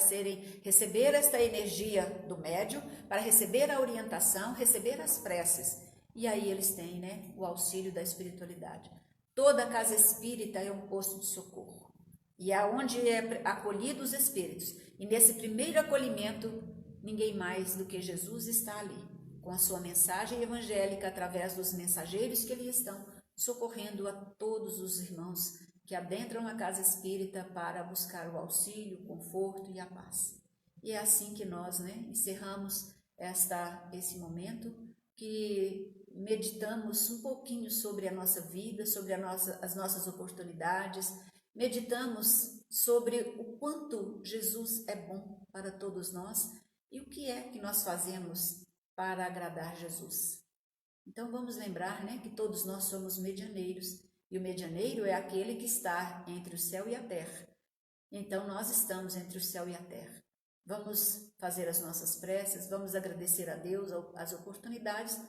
receber esta energia do médium, para receber a orientação, receber as preces. E aí eles têm, né, o auxílio da espiritualidade. Toda casa espírita é um posto de socorro. E é onde é acolhido os espíritos. E nesse primeiro acolhimento, ninguém mais do que Jesus está ali, com a sua mensagem evangélica, através dos mensageiros que ali estão, socorrendo a todos os irmãos que adentram a casa espírita para buscar o auxílio, o conforto e a paz. E é assim que nós, né, encerramos esse momento, que meditamos um pouquinho sobre a nossa vida, sobre as nossas oportunidades, meditamos sobre o quanto Jesus é bom para todos nós e o que é que nós fazemos para agradar Jesus. Então vamos lembrar, né, que todos nós somos medianeiros, e o medianeiro é aquele que está entre o céu e a terra. Então nós estamos entre o céu e a terra. Vamos fazer as nossas preces, vamos agradecer a Deus as oportunidades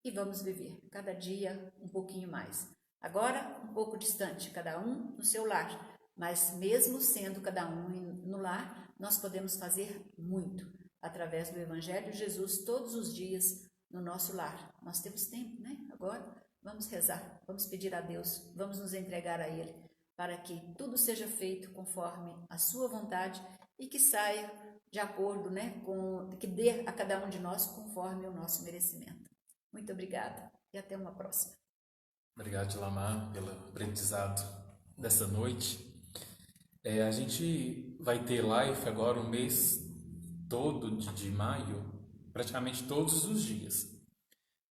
e vamos viver cada dia um pouquinho mais. Agora um pouco distante, cada um no seu lar, mas mesmo sendo cada um no lar, nós podemos fazer muito através do Evangelho de Jesus todos os dias no nosso lar. Nós temos tempo, né? Agora vamos rezar, vamos pedir a Deus, vamos nos entregar a Ele, para que tudo seja feito conforme a sua vontade e que saia de acordo, né, que dê a cada um de nós conforme o nosso merecimento. Muito obrigada e até uma próxima. Obrigado, Dilamar, pelo aprendizado dessa noite. A gente vai ter live agora o mês todo de maio, praticamente todos os dias,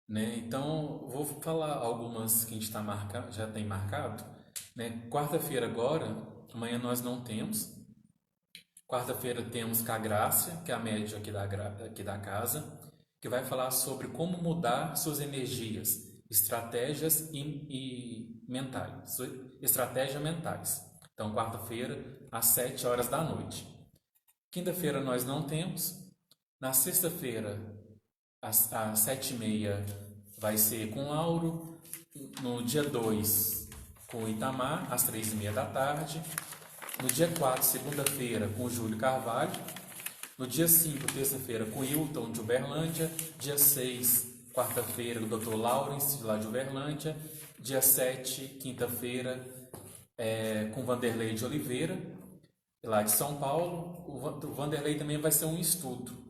né? Então, vou falar algumas que a gente já tem marcado, né? Quarta-feira agora, amanhã nós não temos. Quarta-feira temos com a Grácia, que é a médium aqui da casa, que vai falar sobre como mudar suas energias, estratégias e mentais, estratégias mentais. Então, quarta-feira, às 7 horas da noite. Quinta-feira nós não temos. Na sexta-feira, às 7h30, vai ser com Lauro. No dia 2, com o Itamar, às 3h30 da tarde. No dia 4, segunda-feira, com o Júlio Carvalho. No dia 5, terça-feira, com o Hilton, de Uberlândia. Dia 6, quarta-feira, o Dr. Lawrence, lá de Uberlândia. Dia 7, quinta-feira, com Vanderlei de Oliveira, lá de São Paulo. O Vanderlei também vai ser um estudo.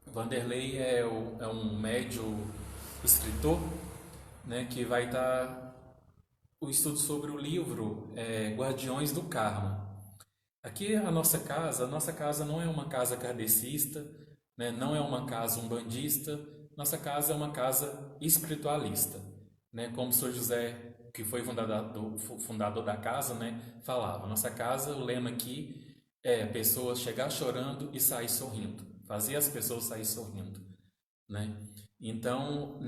O Vanderlei é um médium escritor, né, que vai dar o estudo sobre o livro Guardiões do Karma. Aqui a nossa casa não é uma casa kardecista, né, não é uma casa umbandista, nossa casa é uma casa espiritualista, né, como o Sr. José, que foi fundador da casa, né, falava. Nossa casa, o lema aqui é pessoas chegar chorando e sair sorrindo, fazer as pessoas sair sorrindo, né? Então,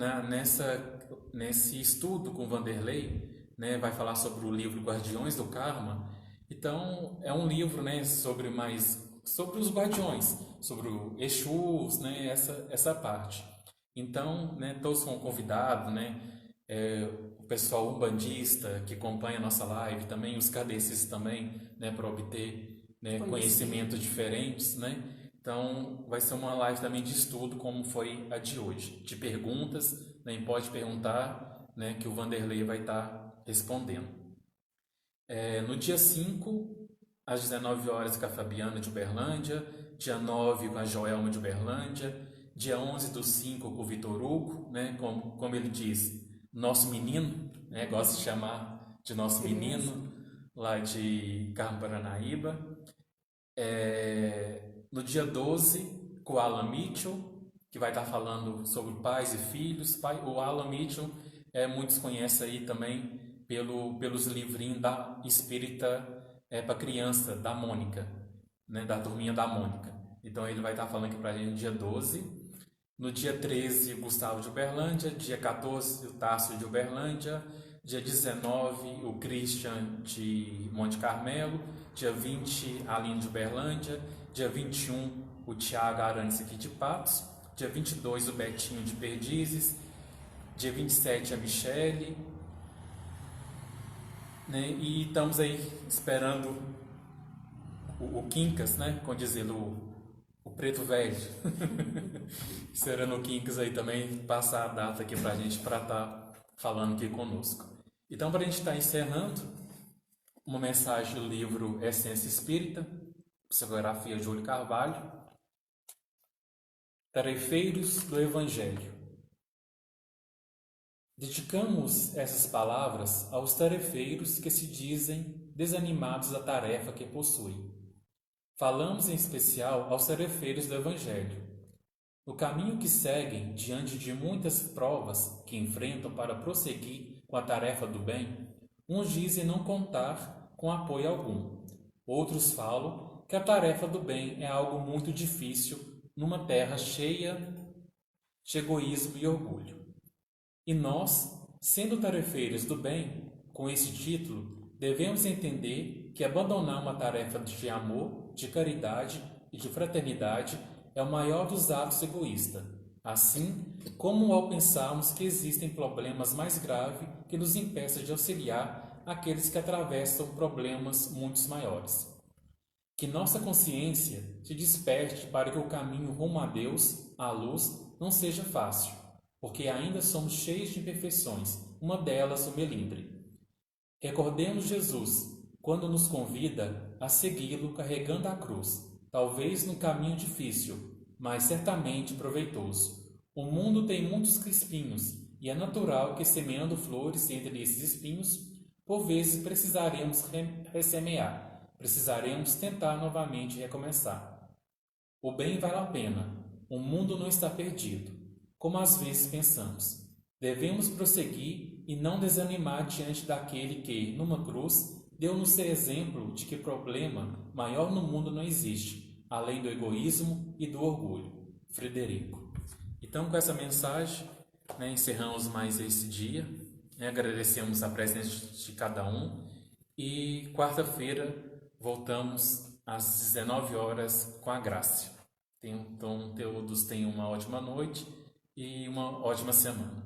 nesse estudo com Vanderlei, né, vai falar sobre o livro Guardiões do Karma. Então, é um livro, né, sobre os guardiões, sobre o Exus, né, essa parte. Então, né, todos são convidados, né, o pessoal umbandista que acompanha a nossa live, também os kardecistas também, né, para obter, né, conhecimentos diferentes, né. Então, vai ser uma live também de estudo, como foi a de hoje, de perguntas, né, pode perguntar, né, que o Vanderlei vai estar respondendo. No dia 5, às 19 horas, com a Fabiana de Uberlândia. Dia 9, com a Joelma de Uberlândia. Dia 11/5, com o Vitor Hugo, né, como ele diz, nosso menino, né, gosta de chamar de nosso menino, lá de Carmo Paranaíba. No dia 12, com o Alan Mitchell, que vai estar falando sobre pais e filhos. O Alan Mitchell, muitos conhecem aí também pelos livrinhos da Espírita para criança, da Mônica, né, da turminha da Mônica. Então ele vai estar falando aqui para a gente no dia 12. No dia 13, o Gustavo de Uberlândia. Dia 14, o Tássio de Uberlândia. Dia 19, o Christian de Monte Carmelo. Dia 20, a Aline de Uberlândia. Dia 21, o Tiago Arantes aqui de Patos. Dia 22, o Betinho de Perdizes. Dia 27, a Michele. Né? E estamos aí esperando o Quincas, né? Com dizer, o preto velho. Esperando o Quincas aí também passar a data aqui pra gente, para estar falando aqui conosco. Então, para a gente estar encerrando, uma mensagem do livro Essência Espírita, psicografia de Júlio Carvalho, Tarefeiros do Evangelho. Dedicamos essas palavras aos tarefeiros que se dizem desanimados da tarefa que possuem. Falamos em especial aos tarefeiros do Evangelho. No caminho que seguem, diante de muitas provas que enfrentam para prosseguir com a tarefa do bem, uns dizem não contar com apoio algum. Outros falam que a tarefa do bem é algo muito difícil numa terra cheia de egoísmo e orgulho. E nós, sendo tarefeiros do bem, com esse título, devemos entender que abandonar uma tarefa de amor, de caridade e de fraternidade é o maior dos atos egoístas, assim como ao pensarmos que existem problemas mais graves que nos impeçam de auxiliar aqueles que atravessam problemas muito maiores. Que nossa consciência se desperte para que o caminho rumo a Deus, à luz, não seja fácil, porque ainda somos cheios de imperfeições, uma delas o melindre. Recordemos Jesus, quando nos convida a segui-lo carregando a cruz, talvez num caminho difícil, mas certamente proveitoso. O mundo tem muitos espinhos, e é natural que, semeando flores entre esses espinhos, por vezes precisaremos ressemear, precisaremos tentar novamente recomeçar. O bem vale a pena, o mundo não está perdido, como às vezes pensamos. Devemos prosseguir e não desanimar diante daquele que, numa cruz, deu-nos ser exemplo de que problema maior no mundo não existe, além do egoísmo e do orgulho. Frederico. Então, com essa mensagem, encerramos mais esse dia. Agradecemos a presença de cada um. E quarta-feira voltamos às 19 horas com a graça. Então, todos tenham uma ótima noite e uma ótima semana.